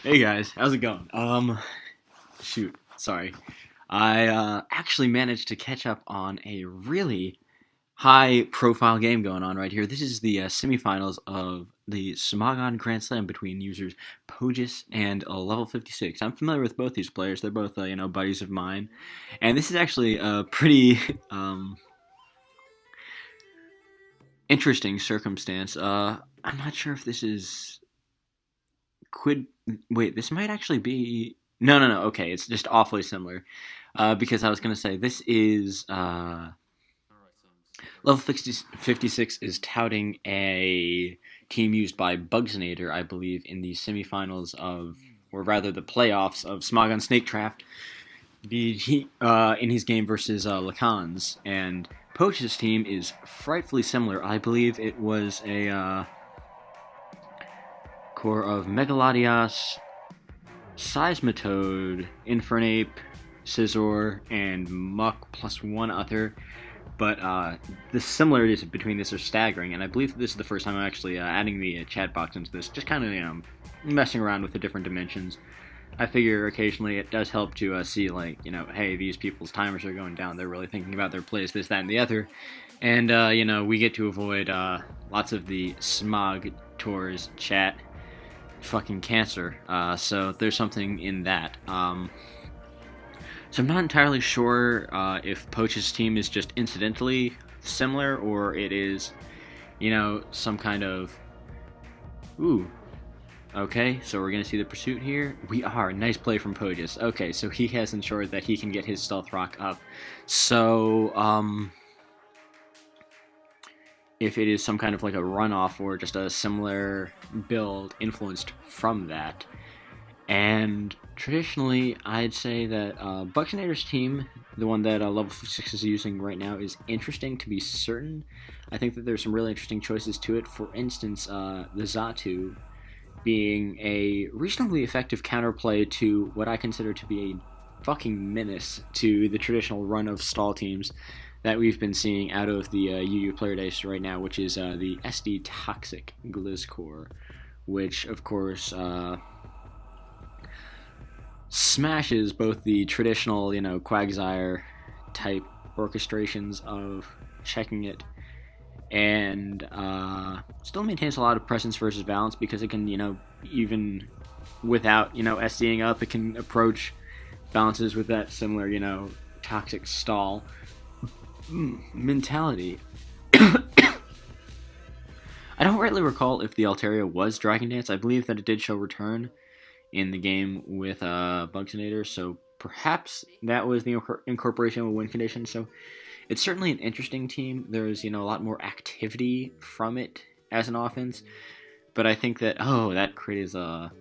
Hey guys, how's it going? Shoot, sorry. I actually managed to catch up on a really high profile game going on right here. This is the semifinals of the smogon Grand Slam between users pohjis and level 56. I'm familiar with both these players. They're both, buddies of mine. And this is actually a pretty interesting circumstance. I'm not sure if this is quid. Wait, this might actually be. No, no, no. Okay, it's just awfully similar. Because I was going to say this is level 56 is touting a team used by Bugsnator, I believe, in the semifinals of, or rather the playoffs of Smogon Snake Draft, in his game versus Lacan's. And Poach's team is frightfully similar. I believe it was a core of Megalodios, Seismitoad, Infernape, Scizor, and Muck plus one other. But the similarities between this are staggering, and I believe this is the first time I'm actually adding the chat box into this, just kind of, messing around with the different dimensions. I figure occasionally it does help to see, hey, these people's timers are going down, they're really thinking about their plays, this, that, and the other. And, we get to avoid lots of the smog tours chat fucking cancer, so there's something in that. So I'm not entirely sure if Poach's team is just incidentally similar, or it is, some kind of... Ooh. Okay, so we're going to see the pursuit here. We are. Nice play from Pohjis. Okay, so he has ensured that he can get his Stealth Rock up. So, if it is some kind of like a runoff or just a similar build influenced from that. And traditionally, I'd say that Bugsnator's team, the one that level 6 is using right now, is interesting to be certain. I think that there's some really interesting choices to it. For instance, the Xatu being a reasonably effective counterplay to what I consider to be a fucking menace to the traditional run of stall teams that we've been seeing out of the UU Player Days right now, which is the SD Toxic Gliscor, which, of course, smashes both the traditional, Quagsire type orchestrations of checking it, and still maintains a lot of presence versus balance because it can, even without, SDing up, it can approach balances with that similar, toxic stall mentality. I don't rightly recall if the Altaria was Dragon Dance. I believe that it did show return in the game with Bugsnator, so perhaps that was the incorporation of a win condition. So it's certainly an interesting team. There's, a lot more activity from it as an offense, but I think that, that creates a...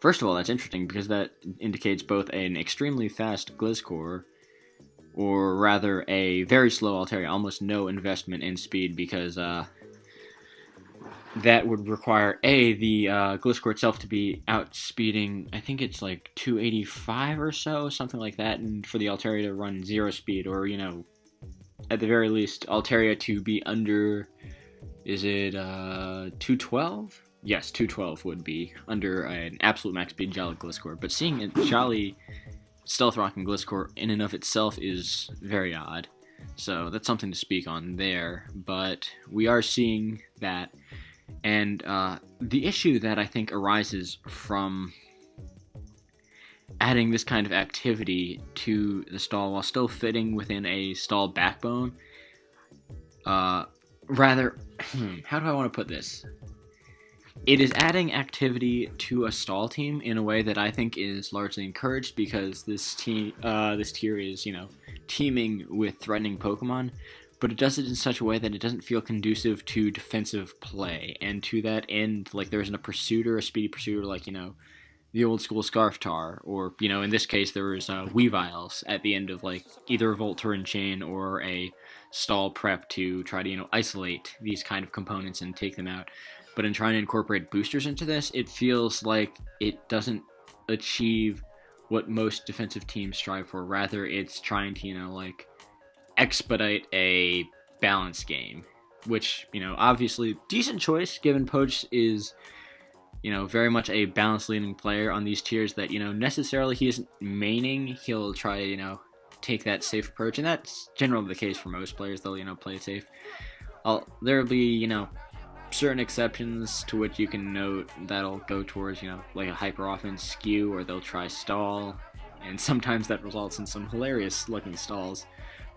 First of all, that's interesting because that indicates both an extremely fast Gliscor, or rather a very slow Altaria, almost no investment in speed, because that would require the Gliscor itself to be outspeeding, I think it's like 285 or so, something like that, and for the Altaria to run 0 speed, or, at the very least, Altaria to be under, is it 212? Yes, 212 would be under an absolute max speed Jolly Gliscor, but seeing a Jolly Stealth Rock and Gliscor in and of itself is very odd. So that's something to speak on there, but we are seeing that. And the issue that I think arises from adding this kind of activity to the stall while still fitting within a stall backbone, rather, how do I want to put this? It is adding activity to a stall team in a way that I think is largely encouraged because this tier is, teeming with threatening Pokemon, but it does it in such a way that it doesn't feel conducive to defensive play. And to that end, like, there isn't a pursuiter, a speedy pursuiter, like, the old school Scarftar, or, in this case, there was Weaviles at the end of, like, either a Volturn Chain or a stall prep to try to, isolate these kind of components and take them out. But in trying to incorporate boosters into this, it feels like it doesn't achieve what most defensive teams strive for. Rather, it's trying to, expedite a balance game, which, obviously, decent choice, given Poach is very much a balance leaning player on these tiers that, necessarily he isn't maining. He'll try to, take that safe approach, and that's generally the case for most players. They'll, play it safe. There'll be, certain exceptions to which you can note that'll go towards, like a hyper offense skew, or they'll try stall, and sometimes that results in some hilarious looking stalls.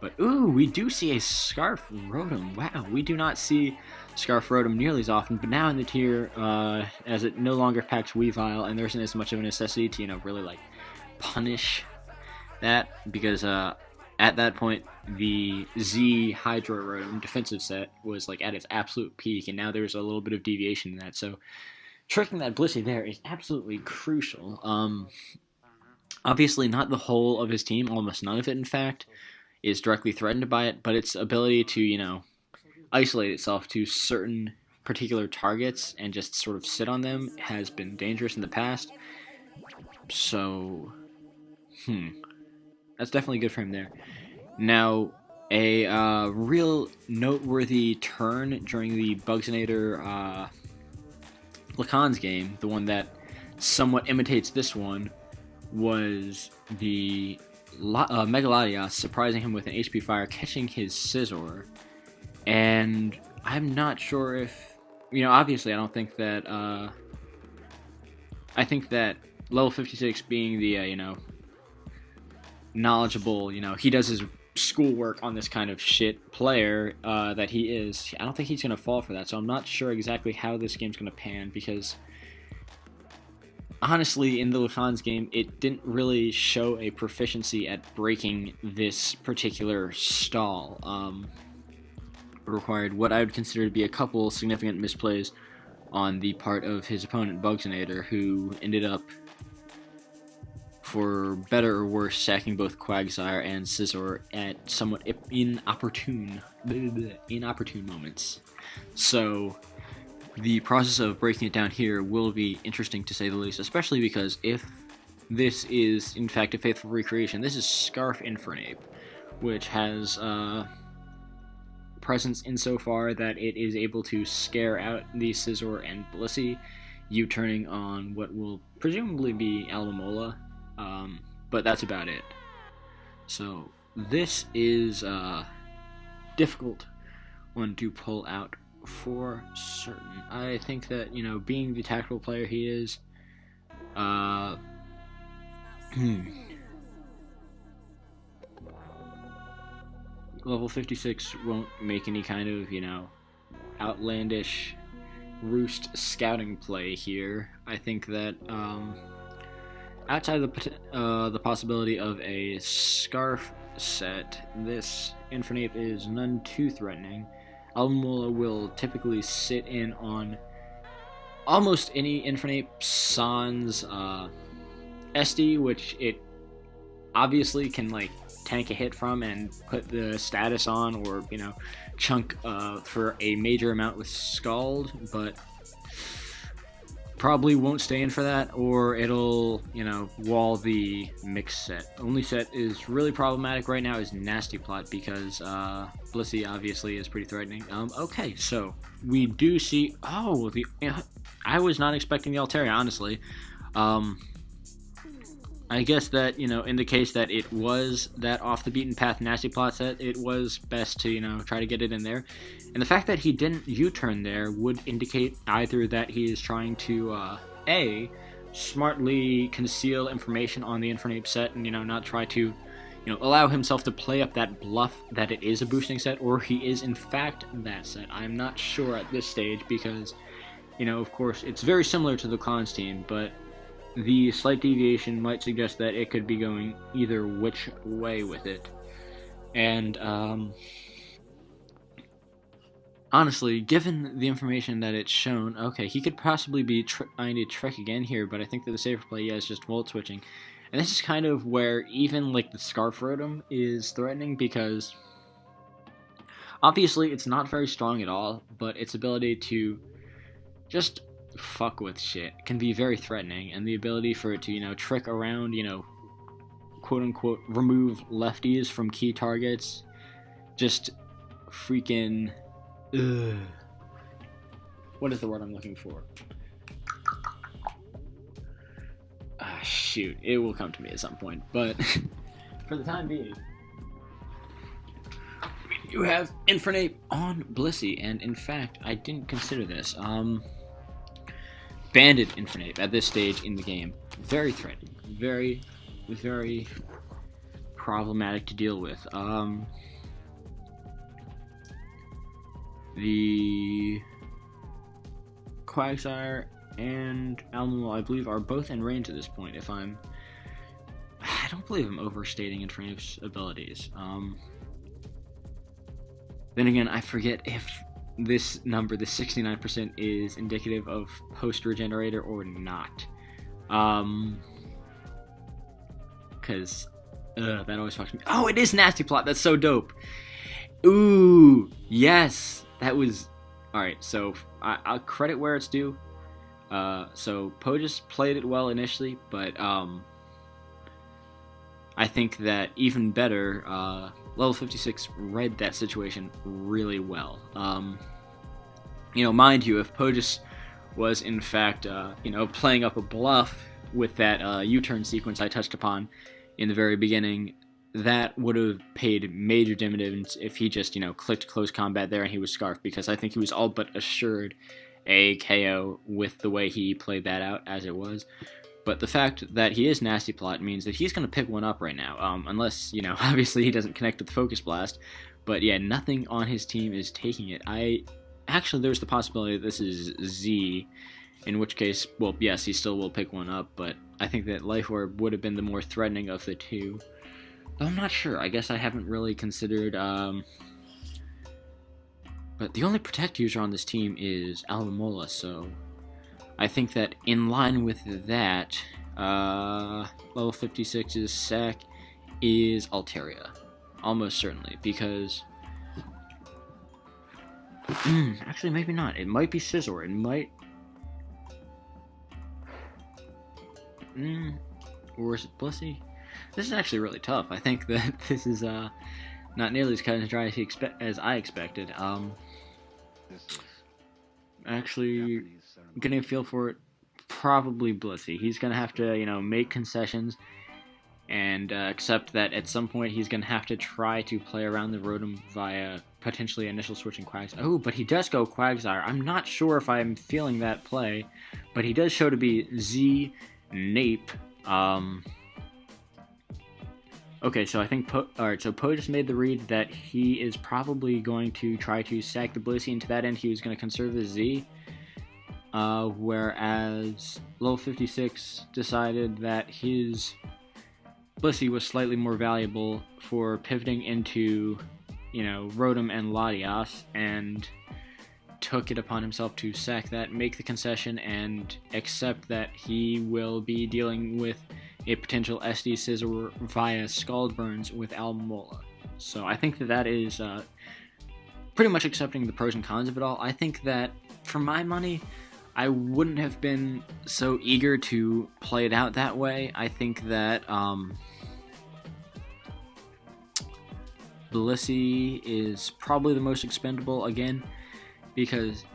But ooh, we do see a Scarf Rotom. Wow, we do not see Scarf Rotom nearly as often, but now in the tier, as it no longer packs Weavile, and there isn't as much of a necessity to, really like punish that, because at that point, the Z Hydro Rotom defensive set was like at its absolute peak, and now there's a little bit of deviation in that. So tricking that Blissey there is absolutely crucial. Obviously, not the whole of his team, almost none of it, in fact, is directly threatened by it, but its ability to, isolate itself to certain particular targets and just sort of sit on them has been dangerous in the past. So, that's definitely good for him there. Now, a real noteworthy turn during the Bugsinator Lacan's game, the one that somewhat imitates this one, was the Megalodios surprising him with an HP Fire, catching his Scizor. And I'm not sure if, obviously I don't think that, I think that level 56 being the, knowledgeable, he does his schoolwork on this kind of shit player that he is, I don't think he's going to fall for that. So I'm not sure exactly how this game's going to pan, because honestly, in the Lacan's game, it didn't really show a proficiency at breaking this particular stall. Required what I would consider to be a couple significant misplays on the part of his opponent, Bugsinator, who ended up, for better or worse, sacking both Quagsire and Scizor at somewhat inopportune moments. So the process of breaking it down here will be interesting, to say the least, especially because if this is in fact a faithful recreation, this is Scarf Infernape, which has presence insofar that it is able to scare out the Scizor and Blissey, U-turning on what will presumably be Alomola, but that's about it. So this is a difficult one to pull out for certain. I think that, being the tactical player he is, level 56 won't make any kind of, outlandish roost scouting play here. I think that, outside of the possibility of a Scarf set, this Infernape is none too threatening. Alomola will typically sit in on almost any Infernape sans SD, which it obviously can tank a hit from and put the status on, or chunk for a major amount with Scald, but probably won't stay in for that, or it'll wall the mix set. Only set is really problematic right now is Nasty Plot, because Blissey obviously is pretty threatening. Okay, so we do see, I was not expecting the Altaria, honestly. I guess that, in the case that it was that off the beaten path Nasty Plot set, it was best to, try to get it in there. And the fact that he didn't U-turn there would indicate either that he is trying to, A, smartly conceal information on the Infernape set and, not try to, allow himself to play up that bluff that it is a boosting set, or he is in fact that set. I'm not sure at this stage, because, of course, it's very similar to the Cons team, but the slight deviation might suggest that it could be going either which way with it. And, honestly, given the information that it's shown, okay, he could possibly be trying to trick again here, but I think that the safer play is just Volt Switching. And this is kind of where even, the Scarf Rotom is threatening, because obviously it's not very strong at all, but its ability to just fuck with shit can be very threatening, and the ability for it to, trick around, quote-unquote, remove lefties from key targets, just freaking... what is the word I'm looking for? shoot, it will come to me at some point, but for the time being, you have Infernape on Blissey, and in fact, I didn't consider this. Banded Infernape at this stage in the game, very threatening, very problematic to deal with. The Quagsire and Alomomola, I believe, are both in range at this point. I don't believe I'm overstating Infernape's abilities. Then again, I forget if this number, the 69%, is indicative of post-regenerator or not. Because that always fucks me. Oh, it is Nasty Plot. That's so dope. Ooh, yes. That was... Alright, so I'll credit where it's due. So pohjis played it well initially, but I think that even better, level 56 read that situation really well. Mind you, if pohjis was in fact, playing up a bluff with that U-turn sequence I touched upon in the very beginning, that would have paid major dividends if he just, clicked close combat there and he was scarfed, because I think he was all but assured a KO with the way he played that out as it was. But the fact that he is Nasty Plot means that he's going to pick one up right now, unless, obviously he doesn't connect with the Focus Blast. But yeah, nothing on his team is taking it. Actually, there's the possibility that this is Z, in which case, well, yes, he still will pick one up, but I think that Life Orb would have been the more threatening of the two. Though I'm not sure. I guess I haven't really considered, but the only Protect user on this team is Alomomola, so I think that in line with that, level 56's sack is Altaria. Almost certainly, because... actually, maybe not. It might be Scizor. It might... or is it Blissey? This is actually really tough. I think that this is not nearly as cut and dry as I expected. Actually, getting a feel for it, probably Blissey. He's going to have to, make concessions and accept that at some point he's going to have to try to play around the Rotom via potentially initial switching Quagsire. Oh, but he does go Quagsire. I'm not sure if I'm feeling that play, but he does show to be Z Nape. Okay, so I think alright, so pohjis made the read that he is probably going to try to sack the Blissey, and to that end he was going to conserve his Z. Whereas level 56 decided that his Blissey was slightly more valuable for pivoting into, Rotom and Latias, and took it upon himself to sack that, make the concession, and accept that he will be dealing with a potential SD Scizor via Scald Burns with Alomomola. So I think that is pretty much accepting the pros and cons of it all. I think that, for my money, I wouldn't have been so eager to play it out that way. I think that Blissey is probably the most expendable, again, because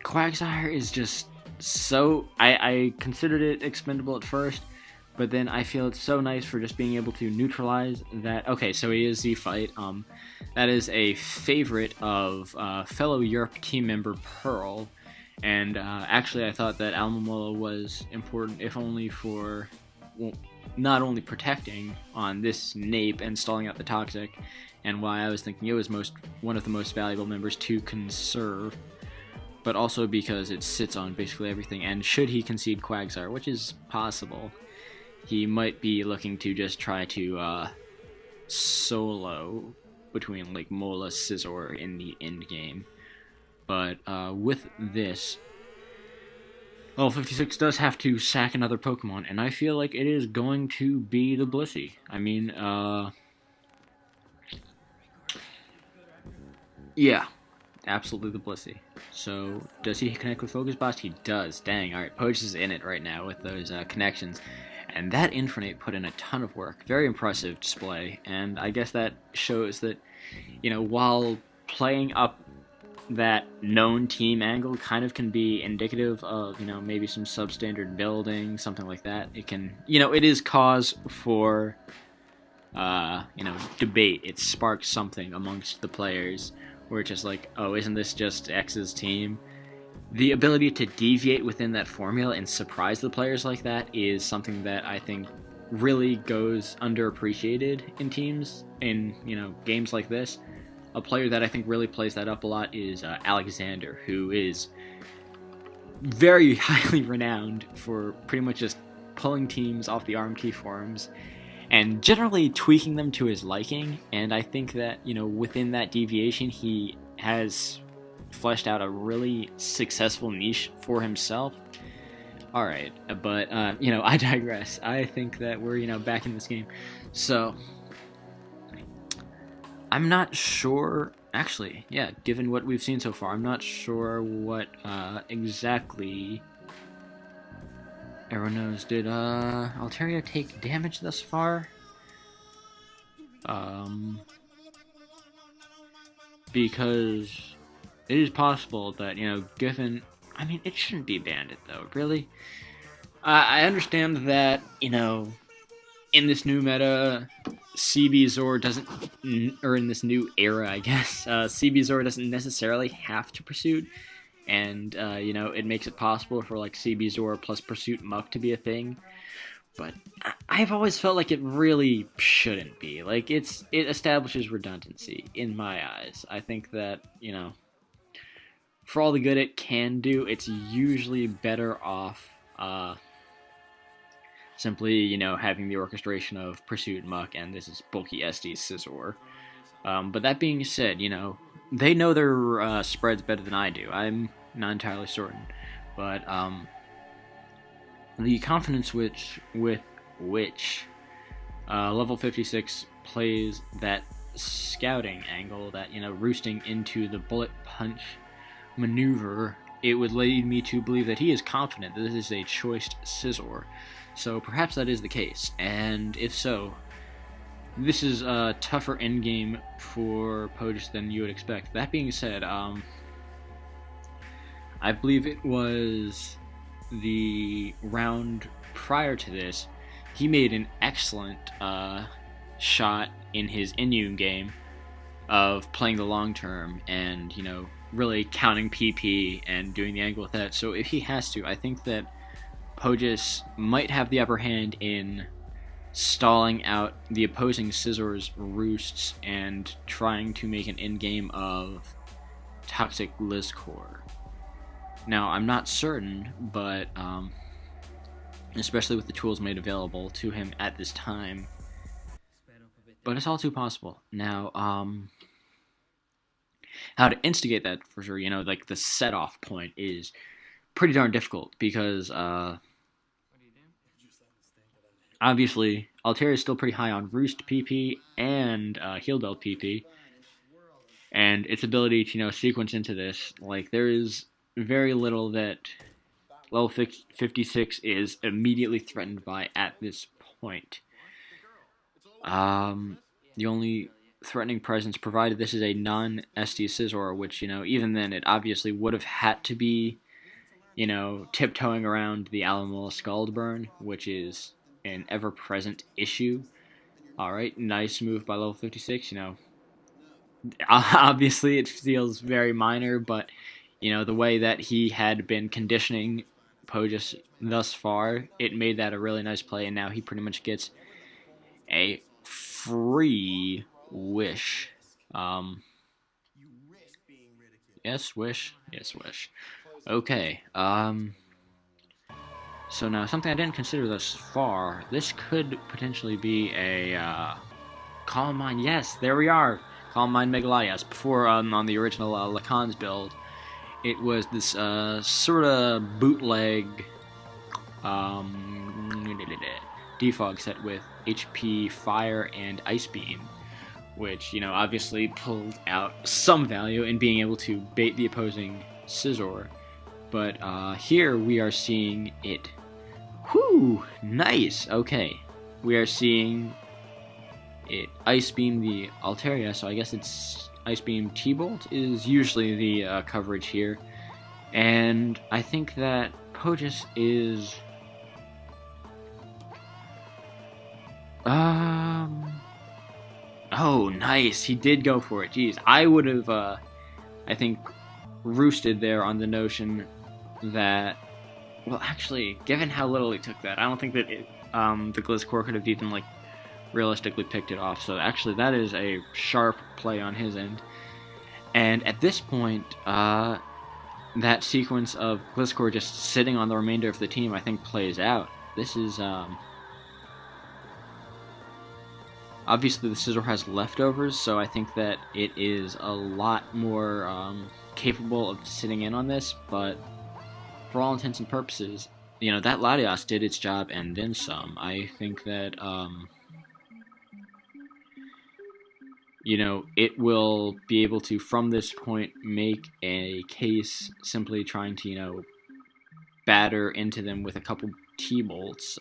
Quagsire is just so... I considered it expendable at first, but then I feel it's so nice for just being able to neutralize that. Okay, so he is Z-Fight. That is a favorite of fellow Europe team member Pearl, and actually I thought that Alomomola was important, if only for... well, not only protecting on this Nape and stalling out the Toxic, and why I was thinking it was one of the most valuable members to conserve, but also because it sits on basically everything, and should he concede Quagsire, which is possible, he might be looking to just try to solo between like Mola, Scizor in the end game. But with this, level 56 does have to sack another Pokemon, and I feel like it is going to be the Blissey. I mean, yeah, absolutely the Blissey. So, does he connect with Focus Blast? He does. Dang, alright, pohjis is in it right now with those connections. And that Infernape put in a ton of work. Very impressive display, and I guess that shows that, while playing up that known team angle kind of can be indicative of, maybe some substandard building, something like that. It can, it is cause for, debate. It sparks something amongst the players where it's just like, oh, isn't this just X's team? The ability to deviate within that formula and surprise the players like that is something that I think really goes underappreciated in teams, in, games like this. A player that I think really plays that up a lot is Alexander, who is very highly renowned for pretty much just pulling teams off the arm key forums and generally tweaking them to his liking. And I think that, within that deviation, he has fleshed out a really successful niche for himself. Alright, but, I digress. I think that we're, back in this game. So, I'm not sure, actually, yeah, given what we've seen so far, I'm not sure what, exactly everyone knows. Did, Altaria take damage thus far? Because it is possible that, given, I mean, it shouldn't be banded, though, really. I understand that, in this new meta, CB Zor doesn't, or in this new era, I guess, CB Zor doesn't necessarily have to Pursuit, and, it makes it possible for, like, CB Zor plus Pursuit Muck to be a thing, but I've always felt like it really shouldn't be. Like, it establishes redundancy, in my eyes. I think that, for all the good it can do, it's usually better off, simply, having the orchestration of Pursuit Muck, and this is bulky SD Scizor. But that being said, they know their spreads better than I do. I'm not entirely certain. But the confidence with which level 56 plays that scouting angle, that, roosting into the bullet punch maneuver, it would lead me to believe that he is confident that this is a choiced Scizor. So perhaps that is the case, and if so, this is a tougher endgame for pohjis than you would expect. That being said, I believe it was the round prior to this, he made an excellent shot in his Inu game of playing the long term and, really counting PP and doing the angle with that. So if he has to, I think that pohjis might have the upper hand in stalling out the opposing Scizor's roosts and trying to make an endgame of Toxic Lizcore. Now, I'm not certain, but especially with the tools made available to him at this time, but it's all too possible. Now, how to instigate that, for sure, like the set-off point is pretty darn difficult, because obviously Altaria is still pretty high on Roost PP and Heal Bell PP, and its ability to sequence into this, like, there is very little that level 56 is immediately threatened by at this point. The only threatening presence, provided this is a non-SD Scizor, which, even then it obviously would have had to be, tiptoeing around the Alamola Scaldburn, which is an ever-present issue. Alright, nice move by level 56, obviously it feels very minor, but, the way that he had been conditioning pohjis thus far, it made that a really nice play, and now he pretty much gets a free wish. Yes, wish. Yes, wish. Okay, so now, something I didn't consider thus far, this could potentially be a, Calm Mind. Yes, there we are! Calm Mind Megalaias. Before, on the original Lacan's build, it was this, sort of bootleg, defog set with HP, Fire, and Ice Beam, which, obviously pulled out some value in being able to bait the opposing Scizor. But here we are seeing it. Whew! Nice! Okay. We are seeing it Ice Beam the Altaria, so I guess it's Ice Beam T-Bolt is usually the coverage here. And I think that Pohjis is... Oh, nice. He did go for it. Jeez, I would have, I think, roosted there on the notion that... Well, actually, given how little he took that, I don't think that the Gliscor could have even, like, realistically picked it off. So actually, that is a sharp play on his end. And at this point, that sequence of Gliscor just sitting on the remainder of the team, I think, plays out. This is, obviously the Scizor has leftovers, so I think that it is a lot more capable of sitting in on this, but for all intents and purposes, you know, that Latios did its job and then some. I think that, you know, it will be able to, from this point, make a case simply trying to, you know, batter into them with a couple T-bolts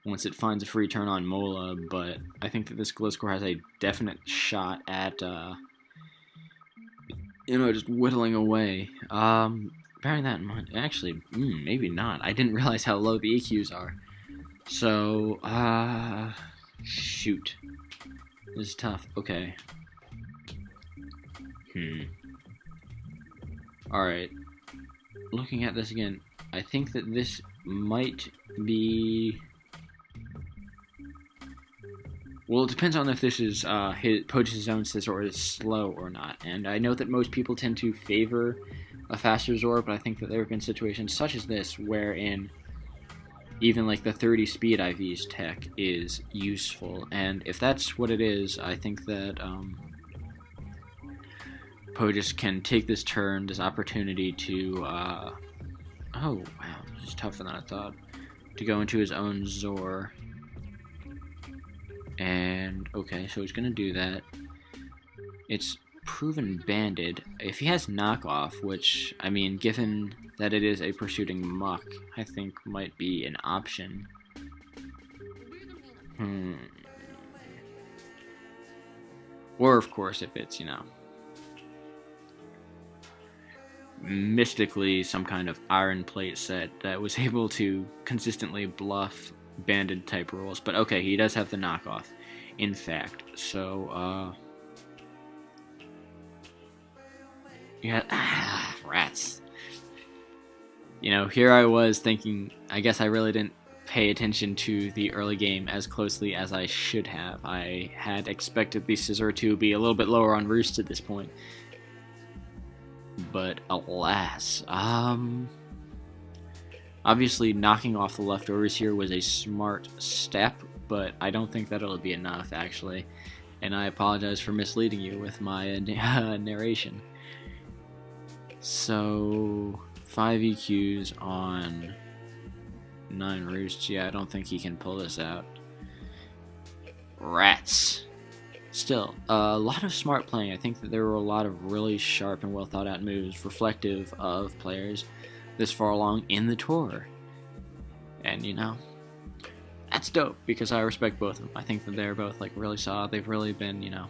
once it finds a free turn on Mola, but I think that this Gliscor has a definite shot at, you know, just whittling away. Bearing that in mind, actually, maybe not. I didn't realize how low the EQs are. So, shoot. This is tough. Okay. Alright. Looking at this again, I think that this might be... Well, it depends on if this is Pohjis' own Scizor is slow or not. And I know that most people tend to favor a faster Zor, but I think that there have been situations such as this wherein even like the 30 speed IV's tech is useful. And if that's what it is, I think that Pohjis can take this turn, this opportunity to, oh wow, this is tougher than I thought, to go into his own Zor. And, okay, so he's going to do that. It's proven banded. If he has knockoff, which, I mean, given that it is a pursuing muck, I think might be an option. Or, of course, if it's, you know, mystically some kind of iron plate set that was able to consistently bluff banded type rules. But okay, he does have the knockoff, in fact. So, yeah, rats. You know, here I was thinking, I guess I really didn't pay attention to the early game as closely as I should have. I had expected the Scizor to be a little bit lower on roost at this point. But alas, obviously knocking off the leftovers here was a smart step, but I don't think that it'll be enough, actually. And I apologize for misleading you with my narration. So, 5 EQs on 9 roosts. Yeah, I don't think he can pull this out. Rats. Still, a lot of smart playing. I think that there were a lot of really sharp and well thought out moves reflective of players this far along in the tour. And, you know, that's dope because I respect both of them. I think that they're both, like, really solid. They've really been, you know,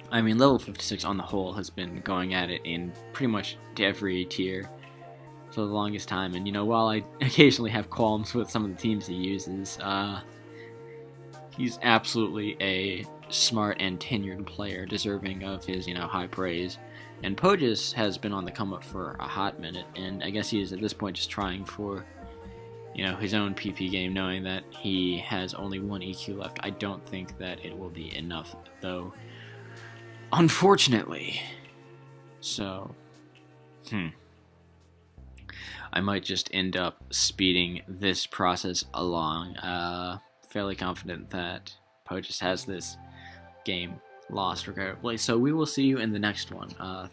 I mean, level 56 on the whole has been going at it in pretty much every tier for the longest time. And, you know, while I occasionally have qualms with some of the teams he uses, he's absolutely a smart and tenured player, deserving of his, you know, high praise. And Pohjis has been on the come up for a hot minute, and I guess he is at this point just trying for, you know, his own PP game, knowing that he has only 1 EQ left. I don't think that it will be enough, though, unfortunately. So, I might just end up speeding this process along. Fairly confident that Pohjis has this game lost regrettably. So we will see you in the next one.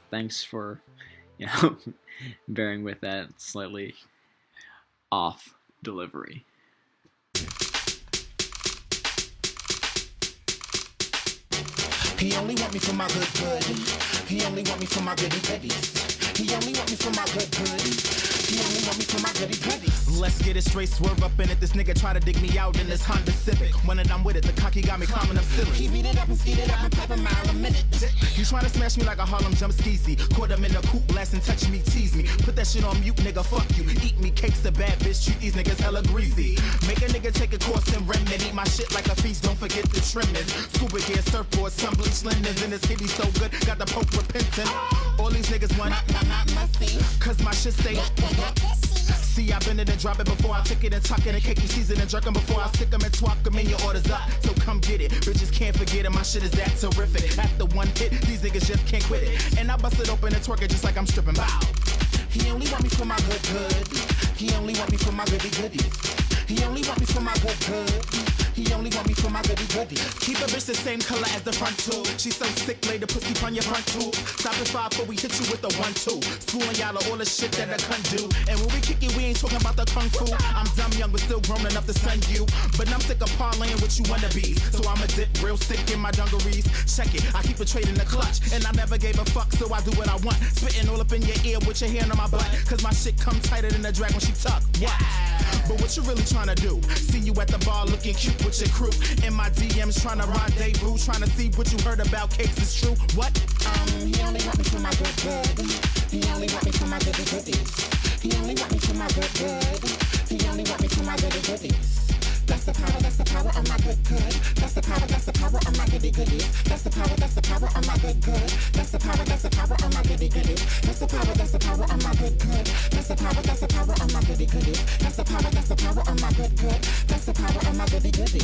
Thanks for, you know, bearing with that slightly off delivery. He only want me for my good. He only want me for my goody goodies. He only want me for my good. He only want me for my goody goodies. Let's get it straight, swerve up in it. This nigga try to dig me out in this Honda Civic. When I'm with it, the cocky got me climbing up silly. He beat it up and speed it up and pop a mile a minute. You tryna smash me like a Harlem jump skeezy. Caught him in the coupe, blast and touch me, tease me. Put that shit on mute, nigga, fuck you. Eat me cakes, the bad bitch, treat these niggas hella greasy. Make a nigga take a course in remnant. Eat my shit like a feast, don't forget the trimmings. Scuba gear, surfboard, some bleach linens. And this kitty so good, got the pope repentant. All these niggas want cause my shit stay. See, I've been in and drop it before I take it and tuck it and cake you season and jerk 'em before I stick 'em and twalk 'em in your orders up. So come get it, bitches can't forget it, my shit is that terrific. After one hit, these niggas just can't quit it. And I bust it open and twerk it just like I'm stripping. Bow. He only want me for my good good. He only want me for my goody goodies. He only want me for my good good. He only want me for my goody goodies. Keep a bitch the same color as the front tube. She's so sick, lay the pussy on your front tube. Stop at 5 before we hit you with the 1-2. Schooling y'all of all the shit that I can't do. And when we kick it, we ain't talking about the kung fu. I'm dumb young, but still grown enough to send you. But I'm sick of parlaying with you wannabes. So I'ma dip real sick in my dungarees. Check it, I keep a trade in the clutch. And I never gave a fuck, so I do what I want. Spitting all up in your ear with your hand on my butt. Cause my shit come tighter than a drag when she tuck. Yeah. But what you really trying to do? See you at the bar looking cute with your crew. In my DMs trying to rendezvous. Trying to see what you heard about cakes is true. What? He only want me for my good good. He only want me for my goody goodies. He only want me for my good good. He only want me for my goody goodies. That's the power of my good good. That's the power of my goody goodies. That's the power of my good good. That's the power of my goody goodies. That's the power of my good good. That's the power of my goody goodies. That's the power of my good good. That's the power of my goody goodies.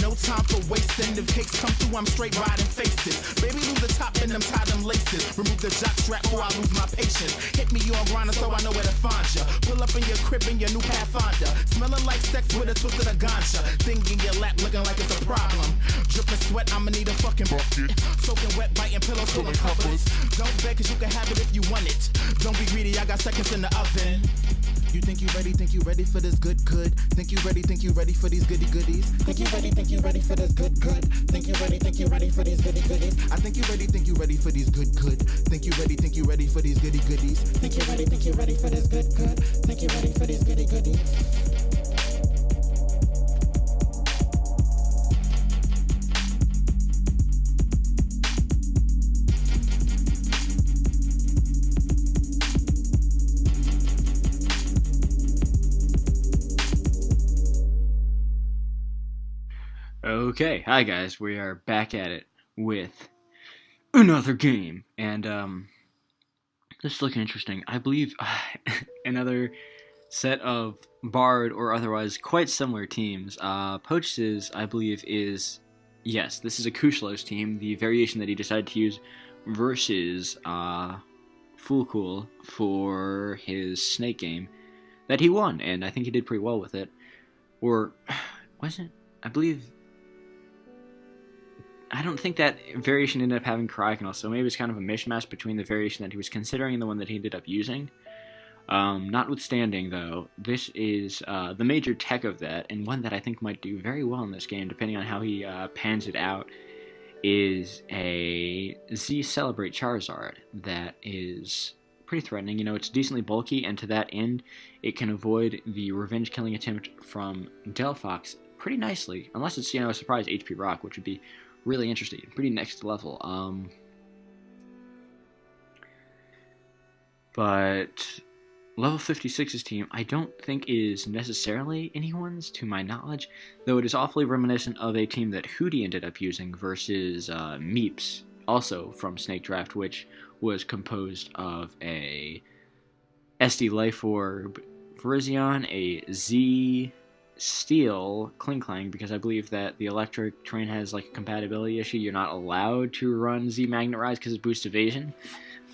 No time for wasting. If cakes come through, I'm straight riding faces. Baby, lose the top and them tie them laces. Remove the jock strap before I lose my patience. Hit me on grinder so I know where to find ya. Pull up in your crib in your new Pathfinder. Smelling like sex with a twist of the ganja. Thing in your lap looking like it's a problem. Dripping sweat, I'ma need a fucking bucket. Soaking wet, biting pillows, pulling covers. Don't beg cause you can have it if you want it. Don't be greedy, I got seconds in the oven. You think you ready for this good good? Think you ready for these goody goodies? Think you ready for this good good? Think you ready for these goody goodies? I think you ready for these good good? Think you ready for these goody goodies? Think you ready for this good good? Think you ready for these goody goodies? Okay, hi guys, we are back at it with another game, and this is looking interesting. I believe another set of barred or otherwise quite similar teams. Pohjis, I believe, is, yes, this is a Kushlo's team, the variation that he decided to use versus Fulcool for his snake game that he won, and I think he did pretty well with it. Or, wasn't, I believe, I don't think that variation ended up having Cryogonal, so maybe it's kind of a mishmash between the variation that he was considering and the one that he ended up using. Notwithstanding, though, this is the major tech of that, and one that I think might do very well in this game, depending on how he pans it out, is a Z Celebrate Charizard that is pretty threatening. You know, it's decently bulky, and to that end, it can avoid the revenge killing attempt from Delphox pretty nicely, unless it's, you know, a surprise HP Rock, which would be really interesting, pretty next level. But level 56's team, I don't think is necessarily anyone's, to my knowledge, though it is awfully reminiscent of a team that Hootie ended up using versus Meeps, also from Snake Draft, which was composed of a SD Life Orb Virizion, a Z Steel Kling, because I believe that the electric train has like a compatibility issue. You're not allowed to run Z Magnet Rise because it boosts evasion,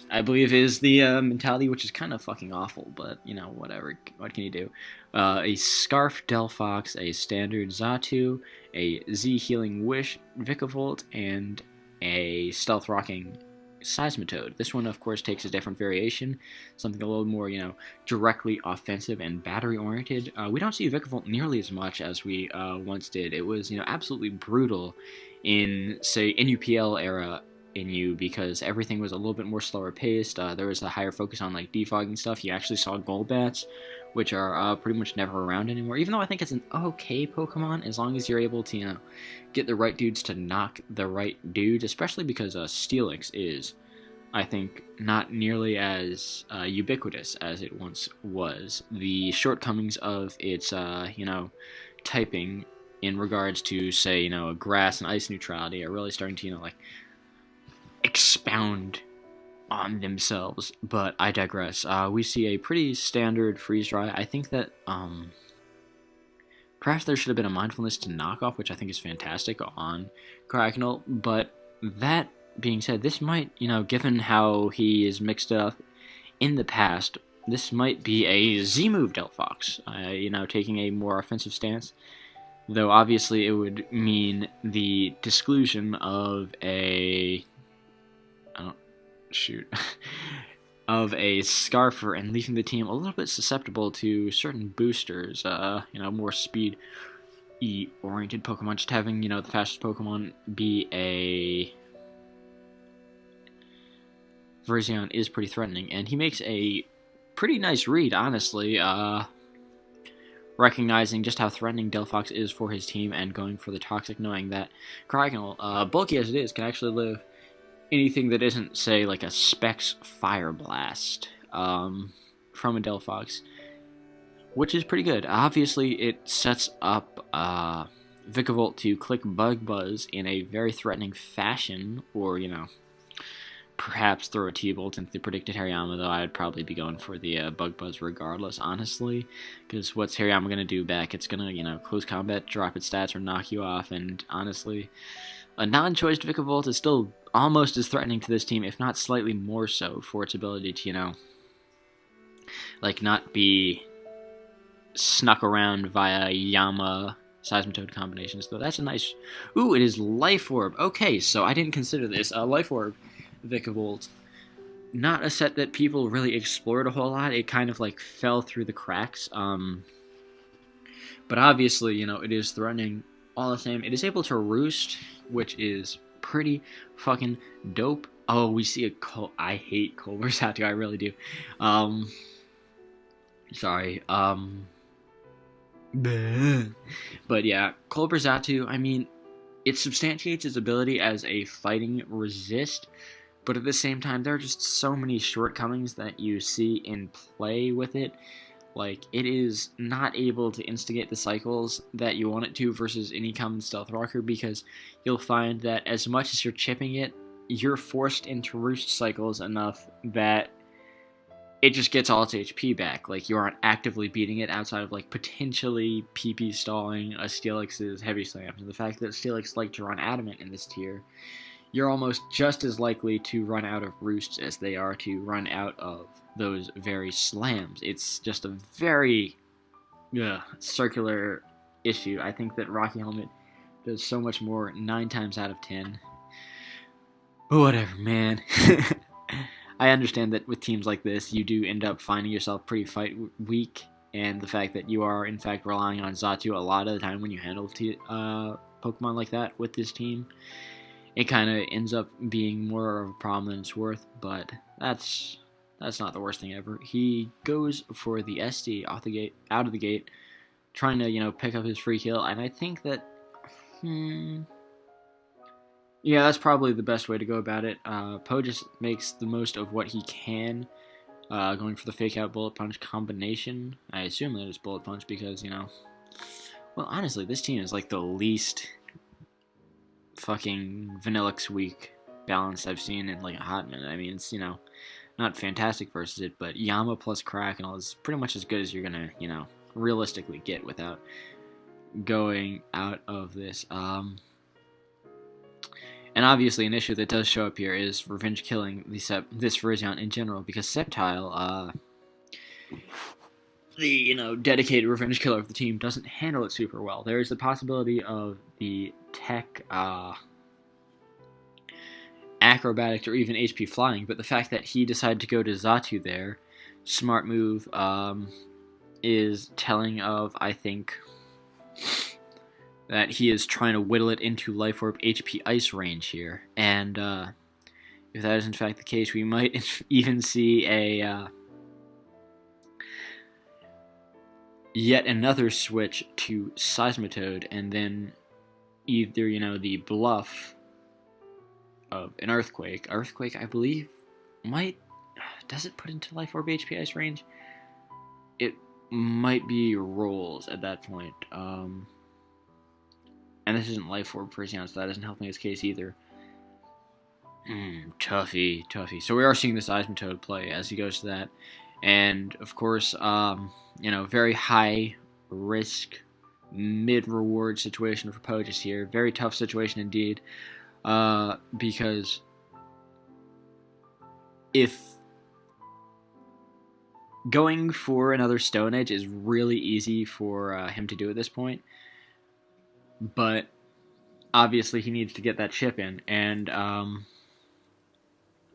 I believe, is the mentality, which is kind of fucking awful, but, you know, whatever. What can you do? A Scarf Delphox, a Standard Xatu, a Z Healing Wish Vikavolt, and a Stealth Rocking Seismitoad. This one, of course, takes a different variation, something a little more, you know, directly offensive and battery-oriented. We don't see Vikavolt nearly as much as we once did. It was, you know, absolutely brutal in, say, NUPL era in you because everything was a little bit more slower paced. There was a higher focus on like defogging stuff. You actually saw Golbats, which are pretty much never around anymore. Even though I think it's an okay Pokemon, as long as you're able to get the right dudes to knock the right dudes, especially because Steelix is, I think, not nearly as ubiquitous as it once was. The shortcomings of its typing in regards to, say, a grass and ice neutrality are really starting to, expound on themselves. But I digress. We see a pretty standard freeze dry. I think that perhaps there should have been a mindfulness to knockoff, which I think is fantastic on Cracknell. But that being said, this might, given how he is mixed up in the past, this might be a Z-move Delphox, taking a more offensive stance. Though obviously it would mean the disclusion of of a Scarfer and leaving the team a little bit susceptible to certain boosters, more speed-oriented Pokemon. Just having, the fastest Pokemon be a Virizion is pretty threatening, and he makes a pretty nice read, honestly, recognizing just how threatening Delphox is for his team and going for the Toxic, knowing that Cracknell, bulky as it is, can actually live anything that isn't, say, like a Specs Fire Blast from a Delphox, which is pretty good. Obviously, it sets up Vikavolt to click Bug Buzz in a very threatening fashion, or, perhaps throw a T-Bolt into the predicted Hariyama, though I'd probably be going for the Bug Buzz regardless, honestly, because what's Hariyama going to do back? It's going to, close combat, drop its stats, or knock you off, and honestly, a non-choiced Vikavolt is still almost as threatening to this team, if not slightly more so, for its ability to, not be snuck around via Yama Seismitoad combinations, though that's a nice... Ooh, it is Life Orb. Okay, so I didn't consider this. Life Orb Vikavolt, not a set that people really explored a whole lot. It kind of fell through the cracks. But obviously, it is threatening all the same. It is able to roost, which is pretty fucking dope. Oh, we see a I hate Culverzatu, I really do. Sorry. But yeah, Culverzatu, I mean, it substantiates its ability as a fighting resist, but at the same time, there are just so many shortcomings that you see in play with it. It is not able to instigate the cycles that you want it to versus any common Stealth Rocker, because you'll find that as much as you're chipping it, you're forced into roost cycles enough that it just gets all its HP back. You aren't actively beating it outside of, potentially PP stalling a Steelix's Heavy Slams. And the fact that Steelix like to run Adamant in this tier, you're almost just as likely to run out of roosts as they are to run out of those very slams. It's just a very circular issue. I think that Rocky Helmet does so much more 9 times out of 10. But whatever, man. I understand that with teams like this, you do end up finding yourself pretty fight weak, and the fact that you are, in fact, relying on Xatu a lot of the time when you handle Pokemon like that with this team, it kind of ends up being more of a problem than it's worth, but that's not the worst thing ever. He goes for the SD out of the gate, trying to, pick up his free kill, and I think that, yeah, that's probably the best way to go about it. Pohjis makes the most of what he can, going for the fake-out Bullet Punch combination. I assume that it's Bullet Punch because, well, honestly, this team is the least fucking Vanillix weak balance I've seen in a hot minute. I mean, it's, not fantastic versus it, but Yama plus Cracknell is pretty much as good as you're gonna, realistically get without going out of this. And obviously an issue that does show up here is revenge killing this Virizion in general, because Sceptile, the dedicated revenge killer of the team, doesn't handle it super well. There is the possibility of the tech acrobatics or even HP flying, but the fact that he decided to go to Xatu there, smart move, is telling of, I think, that he is trying to whittle it into Life Orb HP Ice range here. And if that is in fact the case, we might even see a yet another switch to Seismitoad, and then either, the bluff of an Earthquake. Earthquake, I believe, does it put into Life Orb HP Ice range? It might be rolls at that point. And this isn't Life Orb Virizion, so that doesn't help me in this case either. Toughy. So we are seeing this Seismitoad play as he goes to that. And, of course, very high risk, mid-reward situation for pohjis here. Very tough situation indeed. Because if going for another Stone Edge is really easy for him to do at this point, but obviously he needs to get that chip in, and a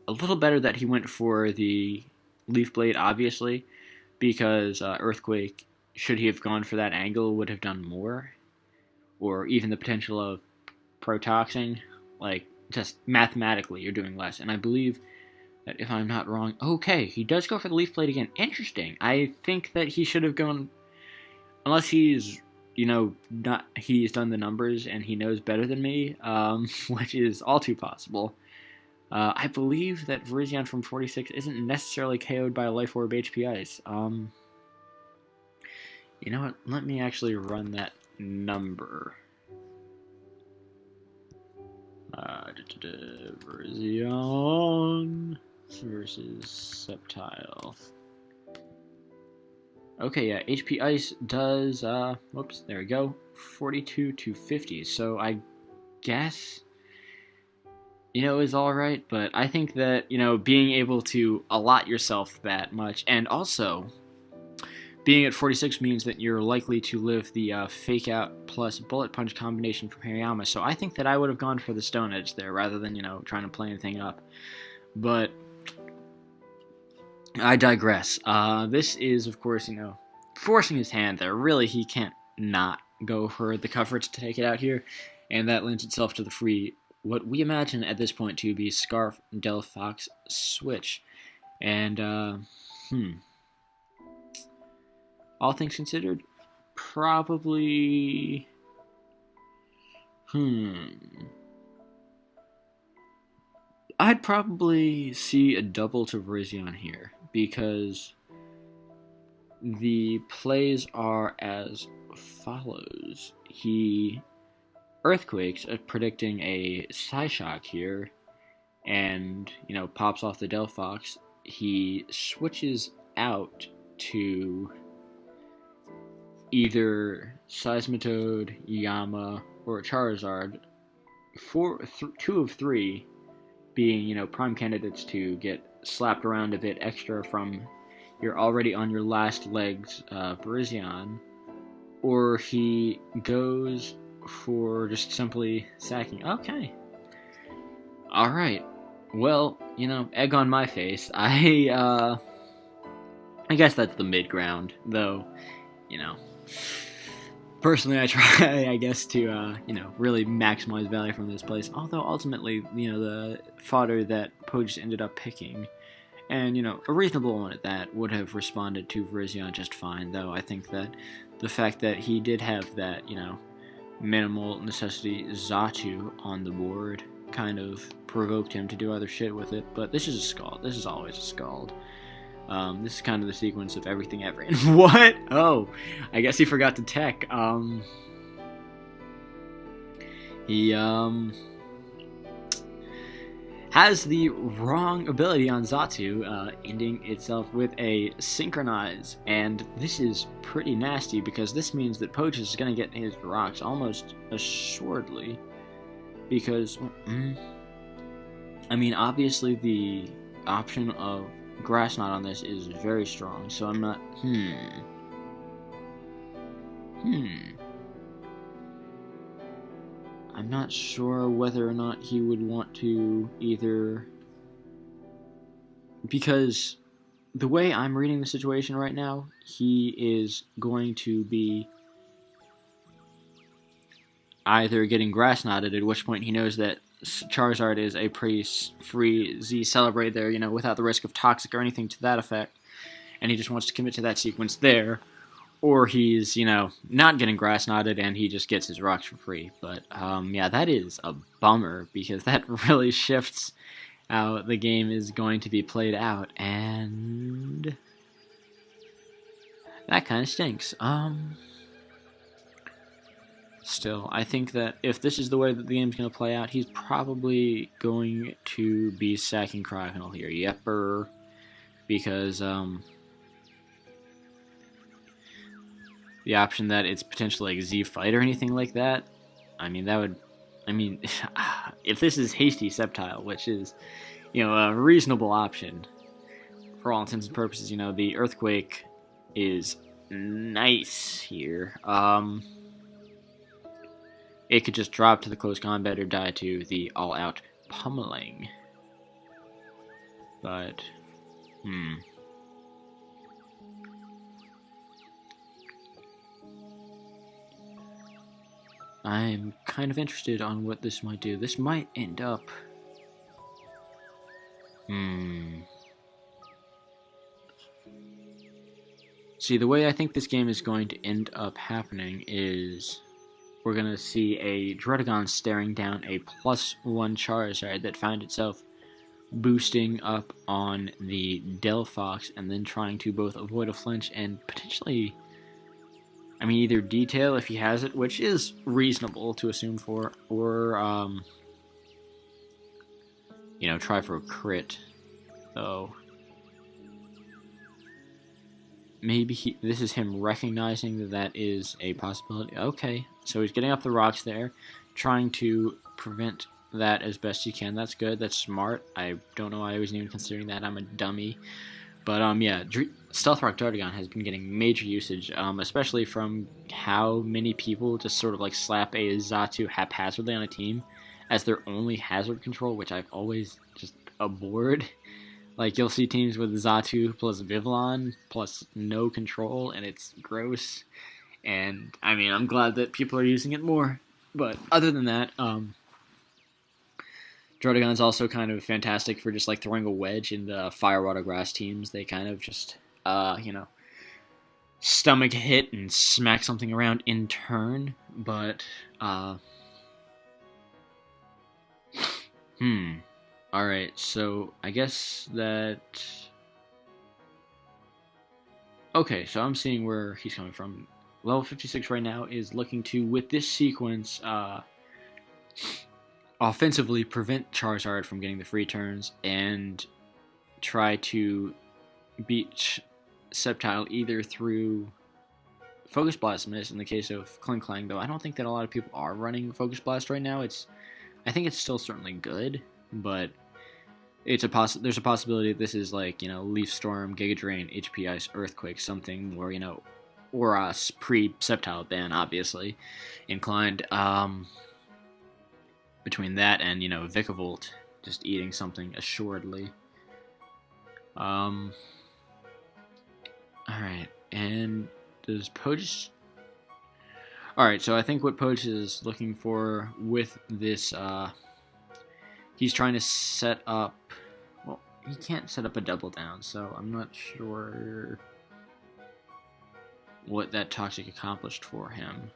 little better that he went for the Leaf Blade, obviously, because Earthquake, should he have gone for that angle, would have done more, or even the potential of Protoxing. Like, just mathematically, you're doing less. And I believe that, if I'm not wrong, okay, he does go for the Leaf Blade again. Interesting. I think that he should have gone, unless he's, he's done the numbers and he knows better than me, which is all too possible. I believe that Virizion from 46 isn't necessarily KO'd by a Life Orb HP Ice. You know what? Let me actually run that number. Virizion versus Sceptile. Okay, yeah, HP Ice does, whoops, there we go, 42 to 50, so I guess, is alright, but I think that, being able to allot yourself that much, and also, being at 46 means that you're likely to live the Fake Out plus Bullet Punch combination from Hariyama, so I think that I would have gone for the Stone Edge there, rather than, trying to play anything up. But I digress. This is, of course, forcing his hand there. Really, he can't not go for the coverage to take it out here, and that lends itself to the free, what we imagine at this point to be Scarf Delphox switch. And, all things considered, probably, I'd probably see a double to Virizion here, because the plays are as follows. He Earthquakes, predicting a Psyshock here, and, pops off the Delphox. He switches out to either Seismitoad, Yama, or Charizard, two of three being, prime candidates to get slapped around a bit extra from your already on your last legs Virizion, or he goes for just simply sacking. Okay. Alright. Well, egg on my face. I guess that's the mid ground, though, personally I try, I guess, to, really maximize value from this place, although ultimately, the fodder that pohjis ended up picking, and, a reasonable one at that, would have responded to Virizion just fine, though I think that the fact that he did have that, minimal necessity Xatu on the board kind of provoked him to do other shit with it, but this is a Scald. This is always a Scald. This is kind of the sequence of everything ever. And what? Oh, I guess he forgot to tech. He, has the wrong ability on Xatu, ending itself with a Synchronize, and this is pretty nasty, because this means that pohjis is going to get his rocks almost assuredly, because, obviously the option of Grass Knot on this is very strong, so I'm not, I'm not sure whether or not he would want to either, because the way I'm reading the situation right now, he is going to be either getting Grass Knotted, at which point he knows that Charizard is a pretty free Z celebrate there, without the risk of toxic or anything to that effect, and he just wants to commit to that sequence there, or he's, not getting grass knotted and he just gets his rocks for free. But, yeah, that is a bummer because that really shifts how the game is going to be played out, and that kind of stinks. Still, I think that if this is the way that the game's going to play out, he's probably going to be sacking Crocodile here. Yepper. Because, the option that it's potentially like Z-Fight or anything like that, if this is Hasty Sceptile, which is, a reasonable option for all intents and purposes, the Earthquake is nice here. It could just drop to the close combat or die to the all-out pummeling. But, I'm kind of interested on what this might do. This might end up... See, the way I think this game is going to end up happening is we're going to see a Druddigon staring down a +1 Charizard that found itself boosting up on the Delphox and then trying to both avoid a flinch and potentially, either detail if he has it, which is reasonable to assume for, or, try for a crit, though. Maybe this is him recognizing that that is a possibility. Okay, so he's getting up the rocks there, trying to prevent that as best he can. That's good. That's smart. I don't know why I wasn't even considering that. I'm a dummy. But, yeah, Stealth Rock Druddigon has been getting major usage, especially from how many people just sort of, slap a Xatu haphazardly on a team as their only hazard control, which I've always just abhorred. You'll see teams with Xatu plus Vivillon plus no control, and it's gross. And, I'm glad that people are using it more. But other than that, Druddigon's also kind of fantastic for just, throwing a wedge in the Fire, Water, Grass teams. They kind of just, stomach a hit and smack something around in turn. But, Alright, so I guess that... Okay, so I'm seeing where he's coming from. Level 56 right now is looking to, with this sequence, offensively prevent Charizard from getting the free turns and try to beat Sceptile either through Focus Blast Miss in the case of Klinklang, though I don't think that a lot of people are running Focus Blast right now. I think it's still certainly good, but there's a possibility that this is Leaf Storm, Giga Drain, HP Ice, Earthquake, something more, or pre-Sceptile ban, obviously, inclined. Between that and, Vikavolt just eating something assuredly. Alright, and does Pohjis... Alright, so I think what Pohjis is looking for with this, he's trying to set up... Well, he can't set up a double down, so I'm not sure what that Toxic accomplished for him.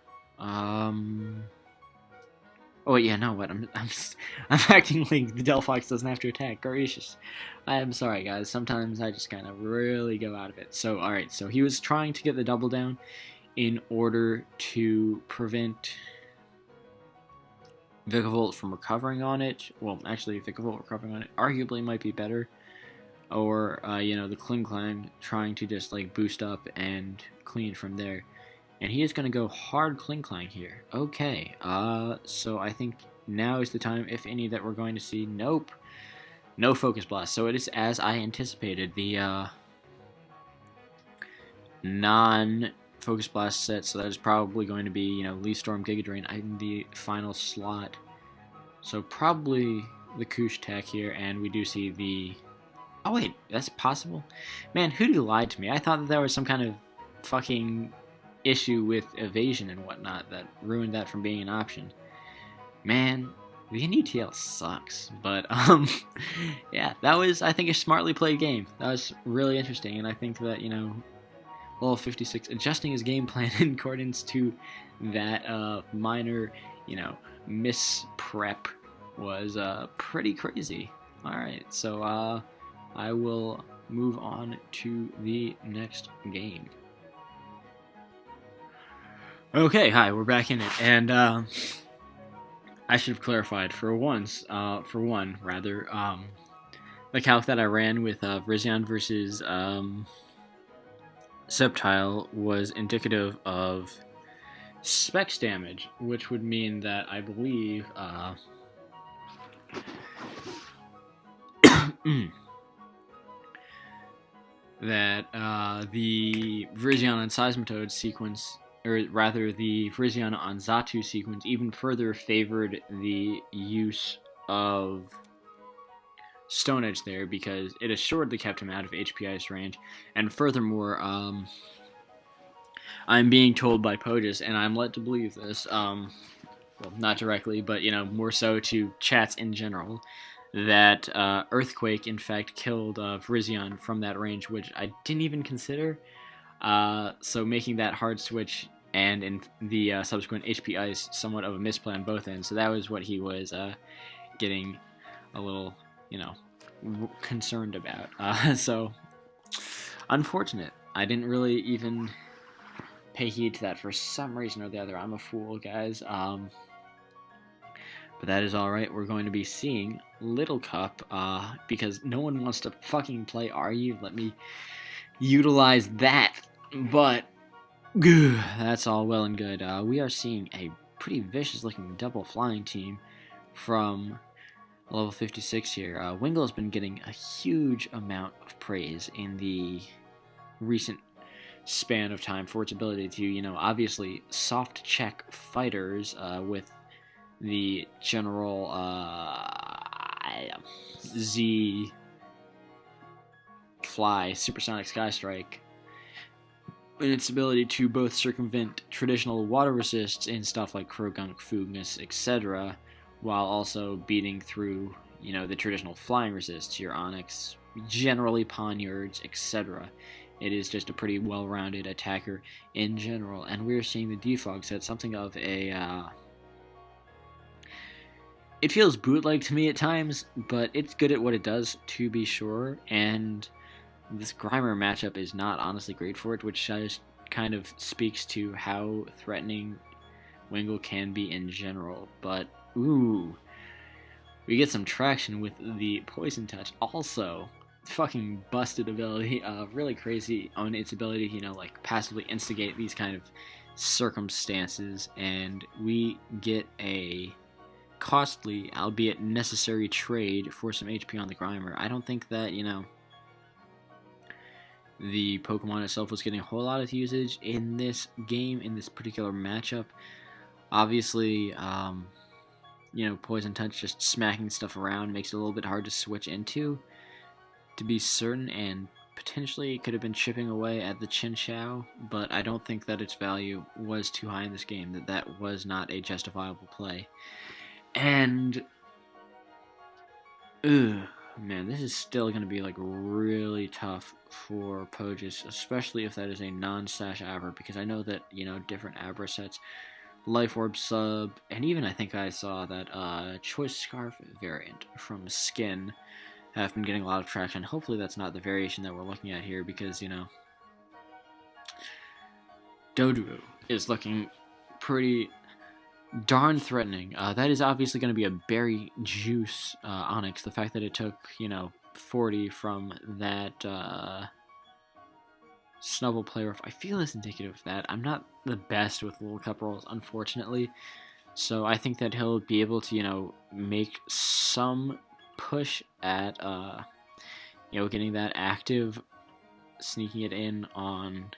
Oh yeah, no, what? I'm acting like the Delphox doesn't have to attack. Gracious. I'm sorry, guys. Sometimes I just kind of really go out of it. So, alright, so he was trying to get the double down in order to prevent Vikavolt from recovering on it. Well, actually, Vikavolt recovering on it arguably might be better. Or, the Klinklang trying to just, boost up and clean from there. And he is going to go hard Klinklang here. Okay, so I think now is the time, if any, that we're going to see. Nope. No Focus Blast. So it is as I anticipated. The non-Focus Blast set, so that is probably going to be, Leaf Storm, Giga Drain in the final slot. So probably the Koosh Tech here, and we do see the... Oh wait, that's possible? Man, Hootie lied to me. I thought that there was some kind of fucking issue with evasion and whatnot that ruined that from being an option. Man, The NUTL sucks, but yeah, that was, I think, a smartly played game. That was really interesting, and I think that, level 56 adjusting his game plan in accordance to that minor, misprep was pretty crazy. All right, so I will move on to the next game. Okay, hi, we're back in it, and I should have clarified the calc that I ran with Virizion versus Subtile was indicative of specs damage, which would mean that I believe that the Virizion on Seismitoad sequence, or rather the Virizion on Xatu sequence, even further favored the use of Stone Edge there, because it assuredly kept him out of HP Ice range, and furthermore, I'm being told by pohjis, and I'm led to believe this, well, not directly, but, more so to chats in general, that Earthquake, in fact, killed Virizion from that range, which I didn't even consider. So making that hard switch and in the subsequent HP Ice somewhat of a misplay on both ends. So that was what he was getting a little, concerned about. So unfortunate. I didn't really even pay heed to that for some reason or the other. I'm a fool, guys. But that is alright. We're going to be seeing Little Cup, because no one wants to fucking play RU. Let me utilize that. But that's all well and good. We are seeing a pretty vicious looking double flying team from level 56 here. Wingle has been getting a huge amount of praise in the recent span of time for its ability to, obviously soft check fighters with the general Z Fly Supersonic Sky Strike, and its ability to both circumvent traditional water resists in stuff like Krogunk, Fugnus, etc., while also beating through, the traditional flying resists, your Onyx, generally Poniards, etc. It is just a pretty well-rounded attacker in general, and we're seeing the Defog set something of a it feels bootleg to me at times, but it's good at what it does, to be sure, and this Grimer matchup is not honestly great for it, which just kind of speaks to how threatening Wingle can be in general. But, ooh, we get some traction with the Poison Touch. Also, fucking busted ability, really crazy on its ability to, passively instigate these kind of circumstances, and we get a costly, albeit necessary, trade for some HP on the Grimer. I don't think that, the Pokemon itself was getting a whole lot of usage in this game, in this particular matchup. Obviously, Poison Touch just smacking stuff around makes it a little bit hard to switch into, to be certain, and potentially it could have been chipping away at the Chinchou, but I don't think that its value was too high in this game, that was not a justifiable play. And, man, this is still going to be, really tough for pohjis, especially if that is a non-Sash Abra, because I know that, different Abra sets, Life Orb Sub, and even I think I saw that Choice Scarf variant from Skin have been getting a lot of traction. Hopefully that's not the variation that we're looking at here, because, Doduo is looking pretty darn threatening. That is obviously going to be a Berry Juice Onyx. The fact that it took, 40 from that Snubble play rough, I feel is indicative of that. I'm not the best with Little Cup rolls, unfortunately. So I think that he'll be able to, make some push at, getting that active, sneaking it in on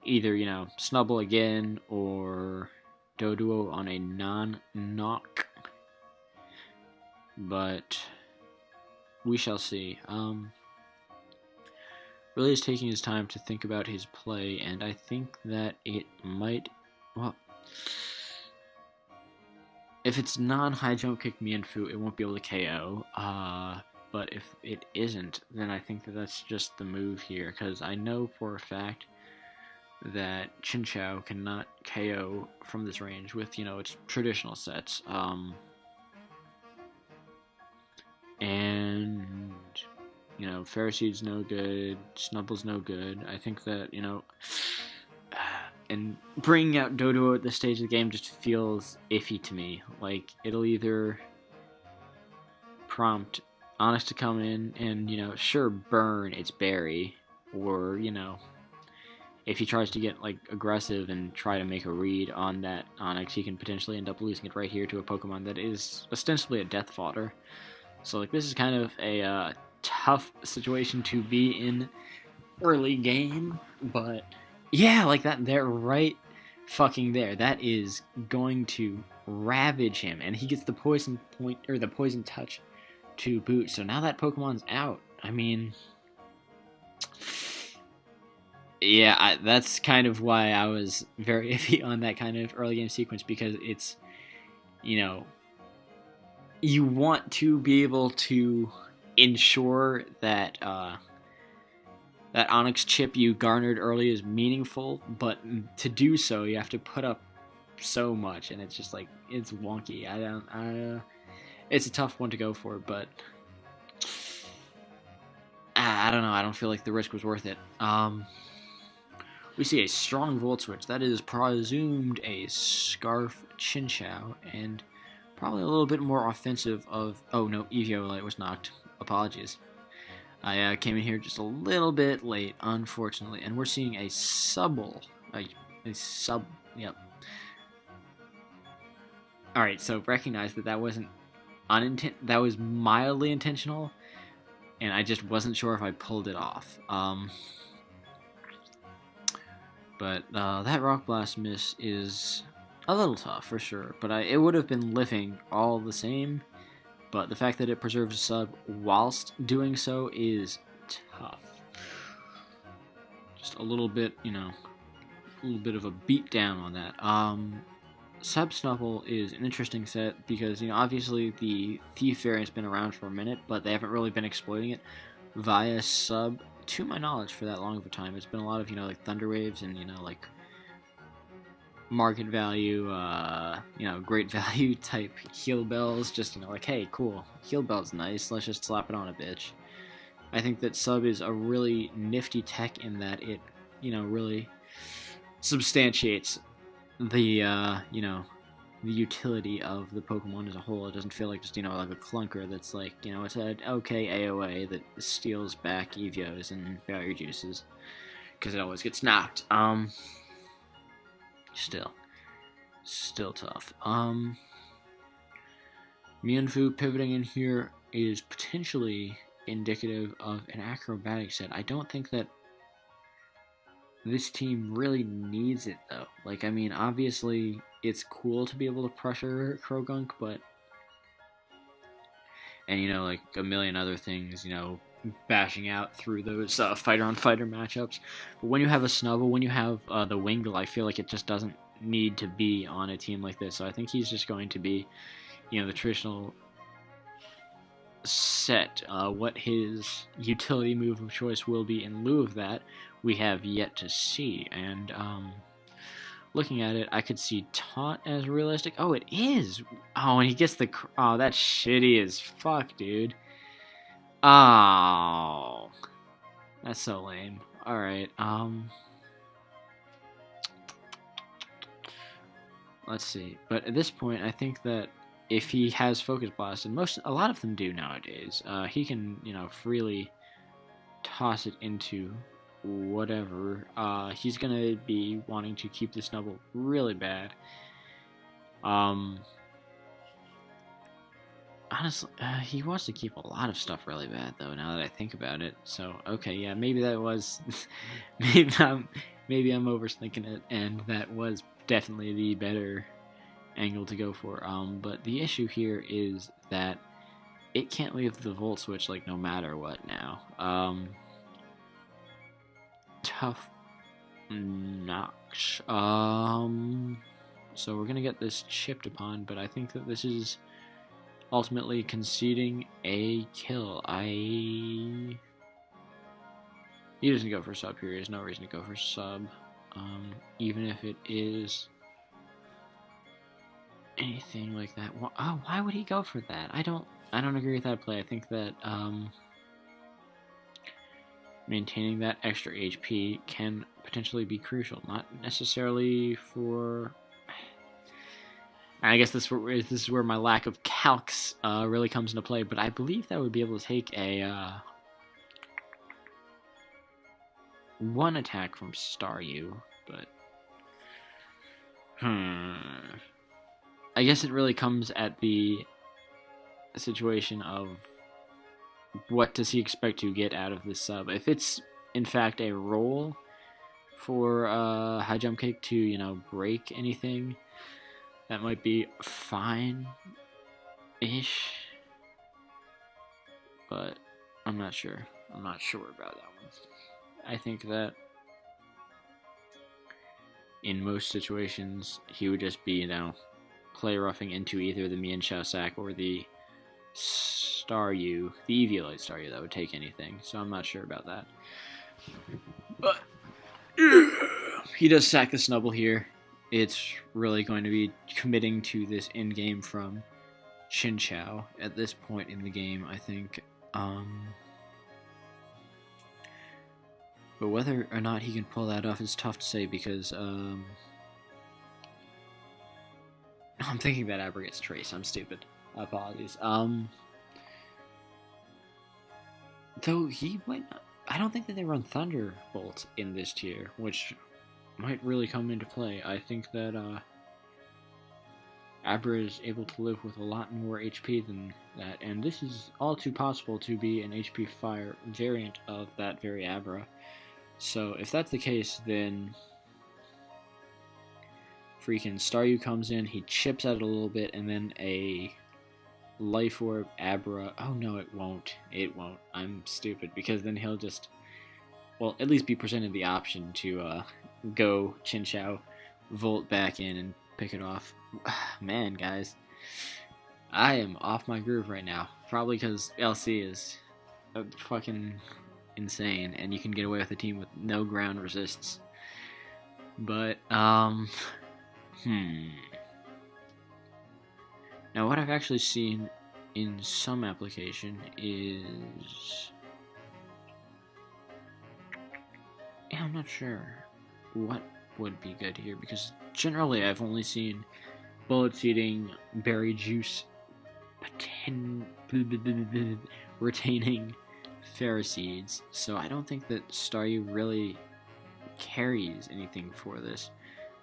either, Snubble again or Doduo on a non-knock, but we shall see. Really is taking his time to think about his play, and I think that it might, if it's non-high jump kick Mienfu, it won't be able to KO. But if it isn't, then I think that that's just the move here, because I know for a fact that Chin Chao cannot KO from this range with, its traditional sets. And, Pharisee's no good, Snubble's no good. I think that, and bringing out Dodo at this stage of the game just feels iffy to me. Like, it'll either prompt Onyx to come in and, sure, burn its berry, or, if he tries to get, like, aggressive and try to make a read on that Onyx, he can potentially end up losing it right here to a Pokemon that is ostensibly a death fodder. So, like, this is kind of a tough situation to be in early game, but yeah, like that, they're right fucking there. That is going to ravage him, and he gets the poison point, or the poison touch to boot. So now that Pokemon's out, I mean, yeah, that's kind of why I was very iffy on that kind of early game sequence, because it's, you want to be able to ensure that that Onyx chip you garnered early is meaningful, but to do so, you have to put up so much, and it's just like, it's wonky. It's a tough one to go for, but I don't know. I don't feel like the risk was worth it. We see a strong Volt Switch. That is presumed a Scarf Chinchou, and probably a little bit more offensive of... Oh, no, Eviolite was knocked. Apologies. I came in here just a little bit late, unfortunately, and we're seeing a Subble. Yep. Alright, so recognize that wasn't that was mildly intentional, and I just wasn't sure if I pulled it off. But that Rock Blast miss is a little tough, for sure, but it would have been living all the same. But the fact that it preserves a sub whilst doing so is tough. Just a little bit, a little bit of a beat down on that. Sub Snubble is an interesting set because, obviously the Thief variant's been around for a minute, but they haven't really been exploiting it via sub, to my knowledge, for that long of a time. It's been a lot of, like Thunder Waves and, like market value, great value type heal bells, just, like, hey, cool, heal bell's nice, let's just slap it on a bitch. I think that sub is a really nifty tech in that it, really substantiates the, the utility of the Pokemon as a whole. It doesn't feel like just, like a clunker that's like, it's an okay AOA that steals back Evios and Value Juices, because it always gets knocked. Still tough. Mienfoo pivoting in here is potentially indicative of an acrobatic set. I don't think that this team really needs it, though. Like, I mean, obviously, it's cool to be able to pressure Krogunk, but... And, like, a million other things, bashing out through those fighter-on-fighter matchups. But when you have a Snubble, when you have the Wingull, I feel like it just doesn't need to be on a team like this. So I think he's just going to be, the traditional set. What his utility move of choice will be in lieu of that, we have yet to see. And looking at it, I could see Taunt as realistic. Oh, it is! Oh, and he gets the... Oh, that's shitty as fuck, dude. Oh, that's so lame. Alright, let's see. But at this point, I think that if he has Focus Blast, and a lot of them do nowadays, he can, freely toss it into whatever. He's gonna be wanting to keep the Snubble really bad. Honestly, he wants to keep a lot of stuff really bad, though, now that I think about it. So, okay, yeah, maybe that was... maybe I'm overthinking it, and that was definitely the better angle to go for. But the issue here is that it can't leave the Volt Switch, like, no matter what now. Tough Nox. So we're going to get this chipped upon, but I think that this is ultimately conceding a kill. He doesn't go for sub here. There's no reason to go for sub. Even if it is anything like that. Why would he go for that? I don't agree with that play. I think that maintaining that extra HP can potentially be crucial. Not necessarily for... I guess this is where my lack of calcs really comes into play, but I believe that would be able to take a one attack from Staryu, but I guess it really comes at the situation of what does he expect to get out of this sub. If it's in fact a roll for high jump kick to, you know, break anything, that might be fine-ish, but I'm not sure. I'm not sure about that one. I think that in most situations, he would just be, you know, play roughing into either the Mian Xiao Sack or the Staryu, the Eviolite Staryu that would take anything, so I'm not sure about that. But he does sack the Snubble here. It's really going to be committing to this in-game from Xin Chao at this point in the game, I think. But whether or not he can pull that off is tough to say because I'm thinking that Abra gets Trace. I'm stupid. Apologies. Though he might not, I don't think that they run Thunderbolt in this tier, which might really come into play. I think that Abra is able to live with a lot more HP than that, and this is all too possible to be an HP Fire variant of that very Abra. So if that's the case, then freaking Staryu comes in, he chips at it a little bit, and then a Life Orb Abra. Oh no, it won't. It won't. I'm stupid, because then he'll just, well, at least be presented the option to go Xin Chao, Volt back in, and pick it off. Man, guys, I am off my groove right now. Probably because LC is fucking insane, and you can get away with a team with no ground resists. But, Now, what I've actually seen in some application is... Yeah, I'm not sure what would be good here, because generally I've only seen Bullet Seeding, Berry Juice, retaining Ferroseeds, so I don't think that Staryu really carries anything for this.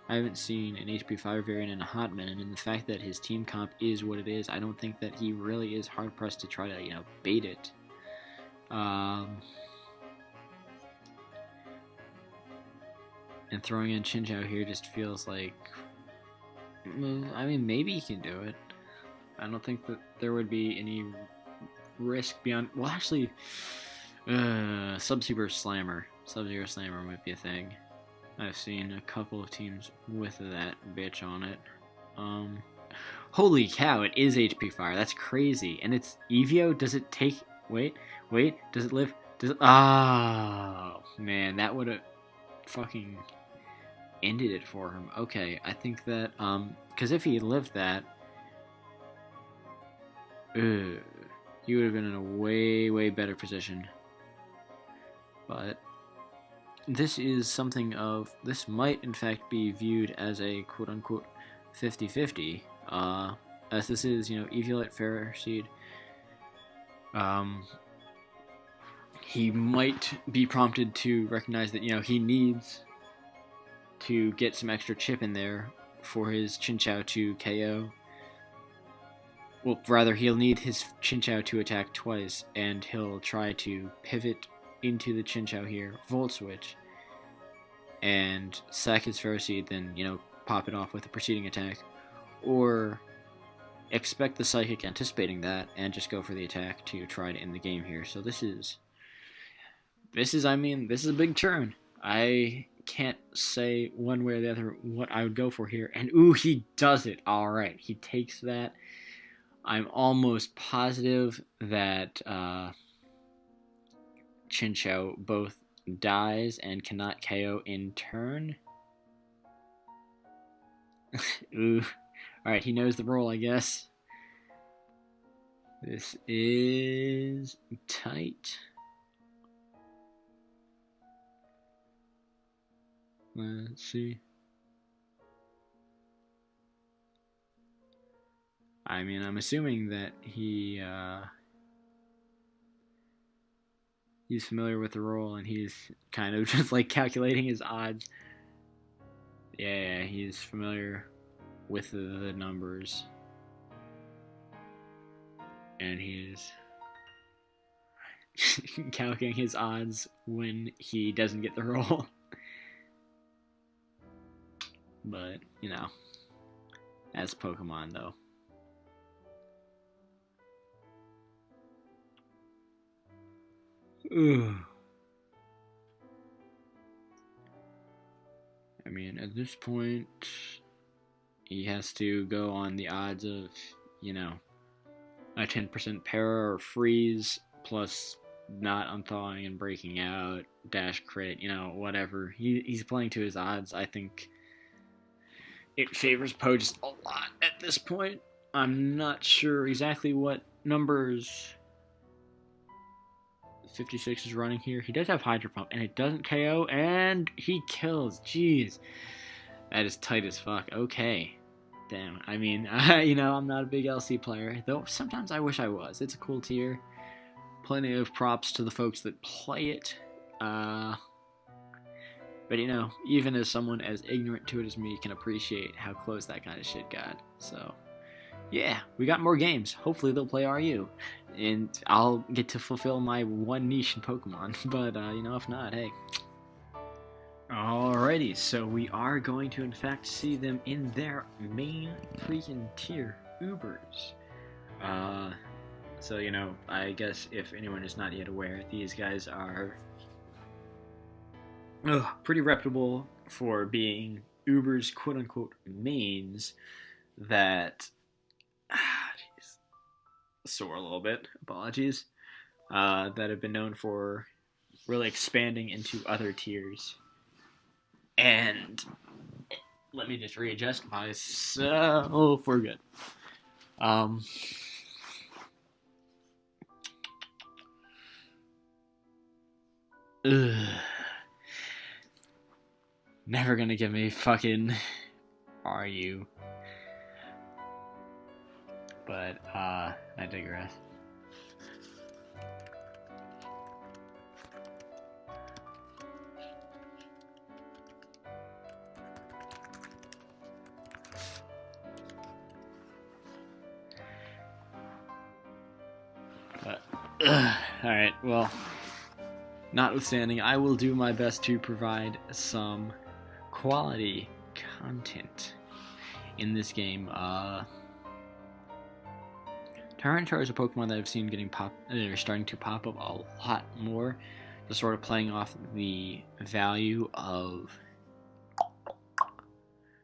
I haven't seen an HP 5 variant in a hot minute, and the fact that his team comp is what it is, I don't think that he really is hard-pressed to try to, you know, bait it. And throwing in Xin Chao here just feels like... I mean, maybe he can do it. I don't think that there would be any risk beyond... Well, actually, Sub-Zero Slammer. Sub-Zero Slammer might be a thing. I've seen a couple of teams with that bitch on it. Holy cow, it is HP Fire. That's crazy. And it's Evio? Does it take... Wait. Does it live? Does it... Oh, man, that would have fucking ended it for him. Okay, I think that, because if he lived that, he would have been in a way, way better position. But this is something of, this might in fact be viewed as a quote-unquote 50-50, as this is, you know, Eviolite Ferroseed. He might be prompted to recognize that, you know, he needs to get some extra chip in there for his Xin Chao to KO. Well, rather, he'll need his Xin Chao to attack twice, and he'll try to pivot into the Xin Chao here, Volt Switch, and sack his Ferroseed, then, you know, pop it off with a preceding attack, or expect the Psychic anticipating that, and just go for the attack to try to end the game here. So this is, I mean, this is a big turn. I can't say one way or the other what I would go for here. And ooh, he does it. All right, he takes that. I'm almost positive that Chinchou both dies and cannot KO in turn. Ooh. Alright, he knows the role, I guess. This is tight. Let's see. I mean, I'm assuming that he's familiar with the role and he's kind of just like calculating his odds. Yeah, he's familiar with the numbers. And he's calculating his odds when he doesn't get the role. But, you know, as Pokemon, though. Ugh. I mean, at this point, he has to go on the odds of, you know, a 10% para or freeze, plus not unthawing and breaking out, dash crit, you know, whatever. He's playing to his odds. I think it favors pohjis a lot at this point. I'm not sure exactly what numbers 56 is running here. He does have Hydro Pump, and it doesn't KO, and he kills. Jeez. That is tight as fuck. Okay. Damn. I mean, you know, I'm not a big LC player, though sometimes I wish I was. It's a cool tier. Plenty of props to the folks that play it. But, you know, even as someone as ignorant to it as me can appreciate how close that kind of shit got. So, yeah, we got more games. Hopefully they'll play RU. And I'll get to fulfill my one niche in Pokemon. But, you know, if not, hey. Alrighty, so we are going to, in fact, see them in their main freaking tier, Ubers. So, you know, I guess if anyone is not yet aware, these guys are pretty reputable for being Uber's quote-unquote mains that, jeez, sore a little bit, apologies, that have been known for really expanding into other tiers. And let me just readjust myself. We're good. Never gonna give me fucking RU. But, I digress. Alright, well, notwithstanding, I will do my best to provide some quality content in this game. Tyranitar is a Pokemon that I've seen they're starting to pop up a lot more, just sort of playing off the value of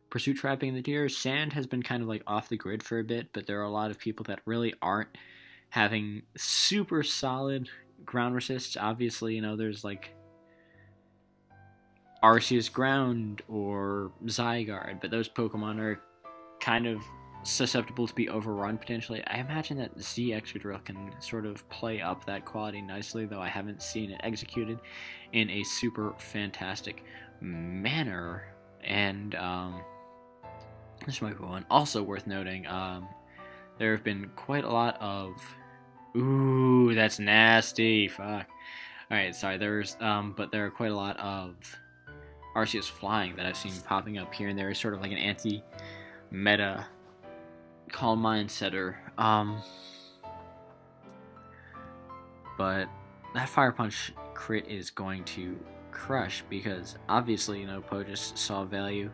Pursuit Trapping in the tier. Sand has been kind of like off the grid for a bit, but there are a lot of people that really aren't having super solid ground resists. Obviously, you know, there's like Arceus Ground or Zygarde, but those Pokemon are kind of susceptible to be overrun potentially. I imagine that Z Excadrill can sort of play up that quality nicely, though I haven't seen it executed in a super fantastic manner. And this might be one also worth noting. There have been quite a lot of... Ooh, that's nasty. Fuck. Alright, sorry. But there are quite a lot of Arceus Flying that I've seen popping up here and there. It's sort of like an anti-meta Calm Mind setter. But that Fire Punch crit is going to crush because obviously, you know, pohjis saw value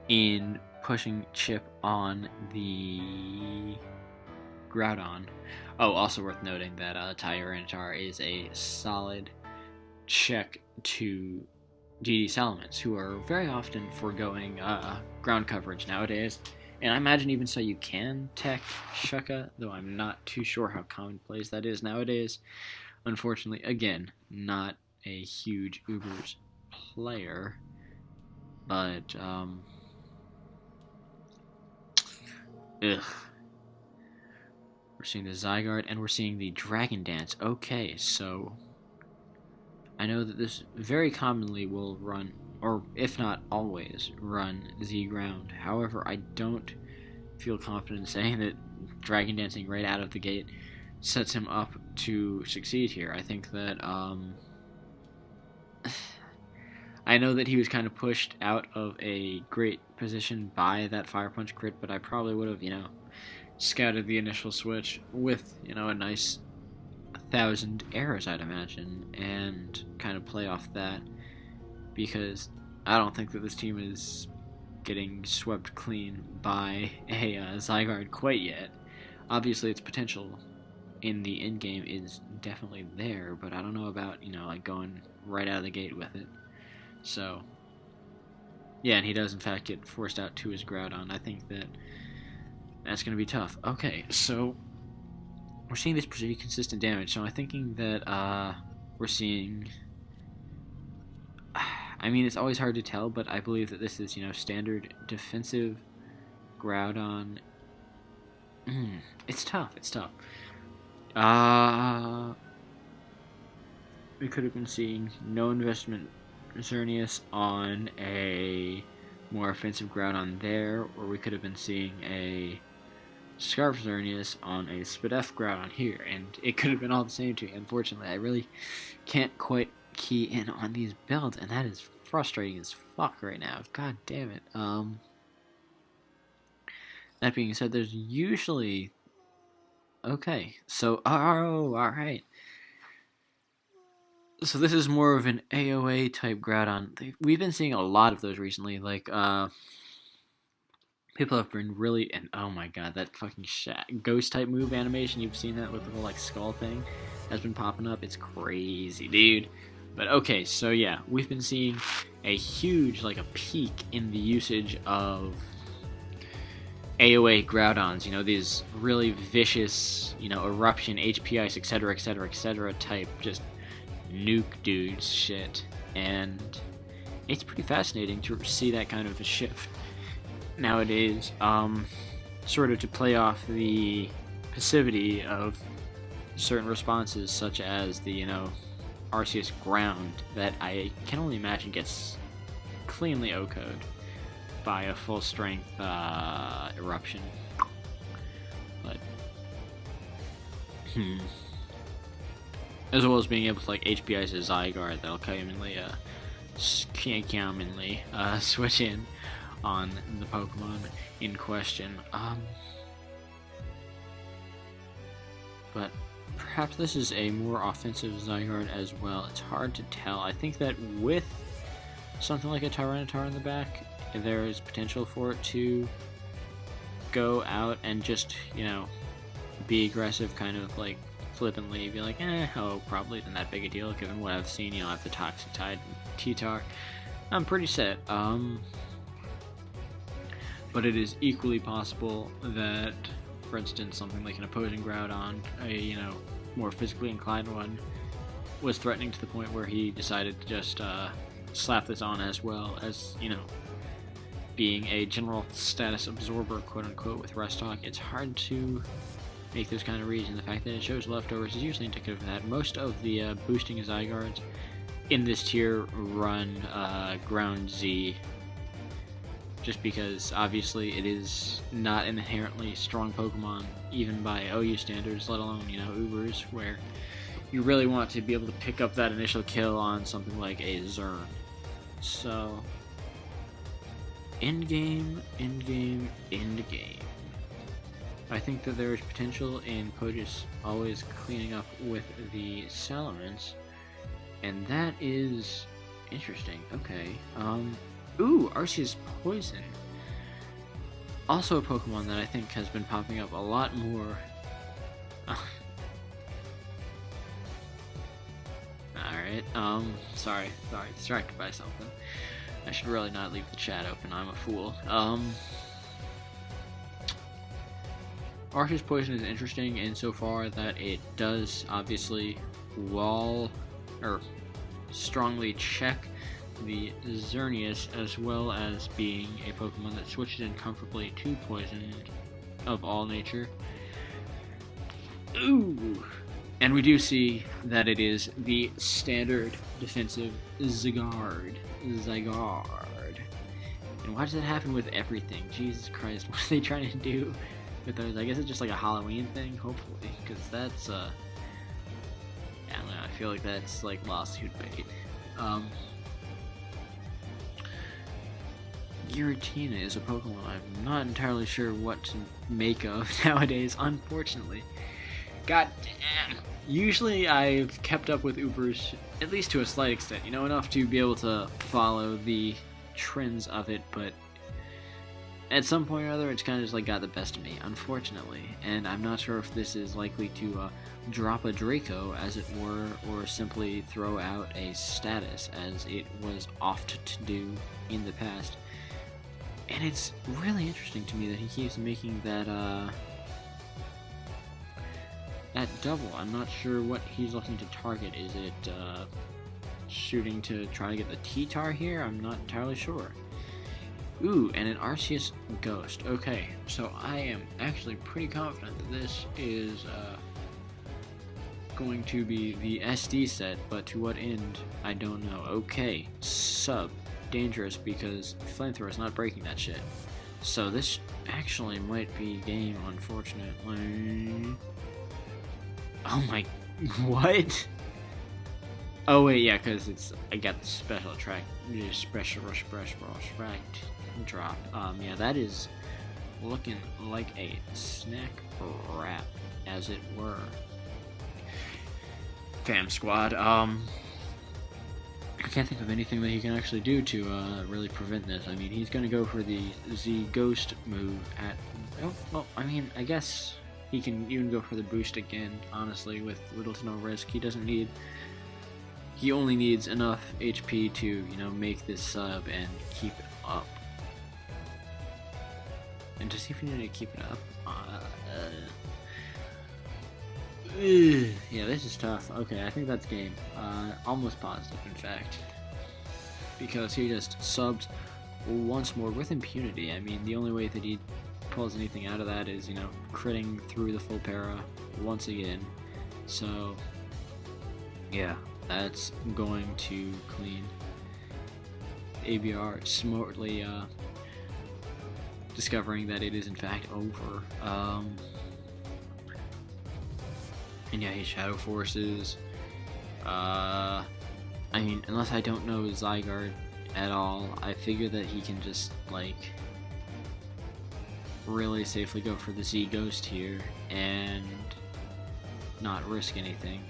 in pushing Chip on the Groudon. Oh, also worth noting that Tyranitar is a solid check to GD Salamence, who are very often foregoing ground coverage nowadays. And I imagine even so you can tech Shucka, though I'm not too sure how commonplace that is nowadays. Unfortunately, again, not a huge Ubers player, but, ugh. We're seeing the Zygarde, and we're seeing the Dragon Dance. Okay, so I know that this very commonly will run, or if not always, run Z ground. However, I don't feel confident saying that Dragon Dancing right out of the gate sets him up to succeed here. I think that, I know that he was kind of pushed out of a great position by that Fire Punch crit, but I probably would have, scouted the initial switch with, a nice 1,000 arrows, I'd imagine, and kind of play off that, because I don't think that this team is getting swept clean by a Zygarde quite yet. Obviously, its potential in the end game is definitely there, but I don't know about, like going right out of the gate with it. So, yeah, and he does in fact get forced out to his Groudon. I think that that's going to be tough. Okay, so we're seeing this pretty consistent damage, so I'm thinking that we're seeing... I mean, it's always hard to tell, but I believe that this is, standard defensive Groudon. It's tough, we could have been seeing no investment Xerneas on a more offensive Groudon there, or we could have been seeing a Scarf Xerneas on a Spadef Groudon here, and it could have been all the same to me. Unfortunately, I really can't quite key in on these builds, and that is frustrating as fuck right now. God damn it. That being said, there's usually... Okay, so, alright. So this is more of an AOA type Groudon. We've been seeing a lot of those recently, like, people have been really, and oh my god, that fucking ghost type move animation, you've seen that with the whole, like, skull thing has been popping up. It's crazy, dude. But okay, so yeah, we've been seeing a huge, like, a peak in the usage of AOA Groudons, these really vicious, eruption, HP Ice, etc., etc., etc. type, just nuke dudes shit, and it's pretty fascinating to see that kind of a shift nowadays, sort of to play off the passivity of certain responses, such as the, Arceus Ground, that I can only imagine gets cleanly OHKO'd by a full strength eruption. But as well as being able to, like, HP Ice a Zygarde, that'll commonly switch in on the Pokemon in question. But perhaps this is a more offensive Zygarde as well. It's hard to tell. I think that with something like a Tyranitar in the back, there is potential for it to go out and just, be aggressive, kind of like flippantly be like, probably isn't that big a deal given what I've seen, I have the Toxic Tide T-Tar. I'm pretty set. But it is equally possible that, for instance, something like an opposing Groudon, a, more physically inclined one, was threatening to the point where he decided to just slap this on, as well as, being a general status absorber, quote-unquote, with Rest Talk. It's hard to make those kind of reads, and the fact that it shows leftovers is usually indicative of that. Most of the boosting Zygardes in this tier run Ground Z, just because obviously it is not an inherently strong Pokemon, even by OU standards, let alone, Ubers, where you really want to be able to pick up that initial kill on something like a Zern. So, end game. I think that there is potential in Pohjis always cleaning up with the Salamence, and that is interesting. Okay. Ooh, Arceus Poison. Also a Pokemon that I think has been popping up a lot more. Alright. Alright, sorry, distracted by something. I should really not leave the chat open, I'm a fool. Archer's Poison is interesting insofar that it does obviously strongly check the Xerneas, as well as being a Pokemon that switches in comfortably to Poison of all nature. Ooh! And we do see that it is the standard defensive Zygarde. And why does that happen with everything? Jesus Christ, what are they trying to do with those? I guess it's just like a Halloween thing, hopefully, because that's, I don't know, I feel like that's like lawsuit bait. Giratina is a Pokemon I'm not entirely sure what to make of nowadays, unfortunately. God damn. Usually I've kept up with Ubers, at least to a slight extent, enough to be able to follow the trends of it, but at some point or other it's kind of just like got the best of me, unfortunately, and I'm not sure if this is likely to drop a Draco, as it were, or simply throw out a status, as it was oft to do in the past. And it's really interesting to me that he keeps making that double. I'm not sure what he's looking to target. Is it shooting to try to get the T-Tar here? I'm not entirely sure. Ooh, and an Arceus Ghost. Okay, so I am actually pretty confident that this is going to be the SD set, but to what end, I don't know. Okay, sub. Dangerous, because Flamethrower is not breaking that shit. So this actually might be game, unfortunately. Oh my, what? Oh wait, yeah, because I got the special track, special drop. Yeah, that is looking like a snack wrap, as it were. Fam Squad, I can't think of anything that he can actually do to really prevent this. I mean, he's going to go for the Z Ghost move at... Oh, well, I mean, I guess he can even go for the boost again, honestly, with little to no risk. He doesn't need... He only needs enough HP to, make this sub and keep it up. And does he even need to keep it up? Yeah, this is tough. Okay, I think that's game. Almost positive, in fact. Because he just subs once more with impunity. I mean, the only way that he pulls anything out of that is, critting through the full para once again. So, yeah, that's going to clean. ABR smartly discovering that it is, in fact, over. And yeah, he Shadow Forces. I mean, unless I don't know Zygarde at all, I figure that he can just, really safely go for the Z-Ghost here and not risk anything.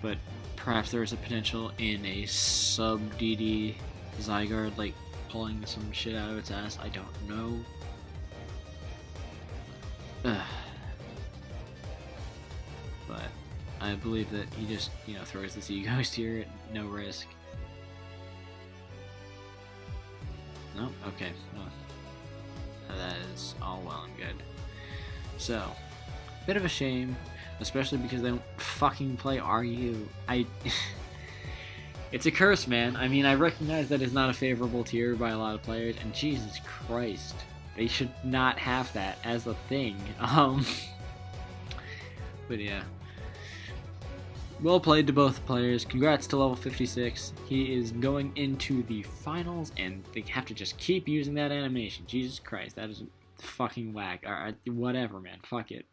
But perhaps there is a potential in a sub-DD Zygarde, pulling some shit out of its ass. I don't know. But I believe that he just, throws the Z-Ghost here at no risk. No? Okay. Well, that is all well and good. So, bit of a shame, especially because they don't fucking play RU. It's a curse, man. I mean, I recognize that it's not a favorable tier by a lot of players, and Jesus Christ, they should not have that as a thing. But yeah. Well played to both players. Congrats to level 56. He is going into the finals, and they have to just keep using that animation. Jesus Christ, that is fucking whack. Alright, whatever, man. Fuck it.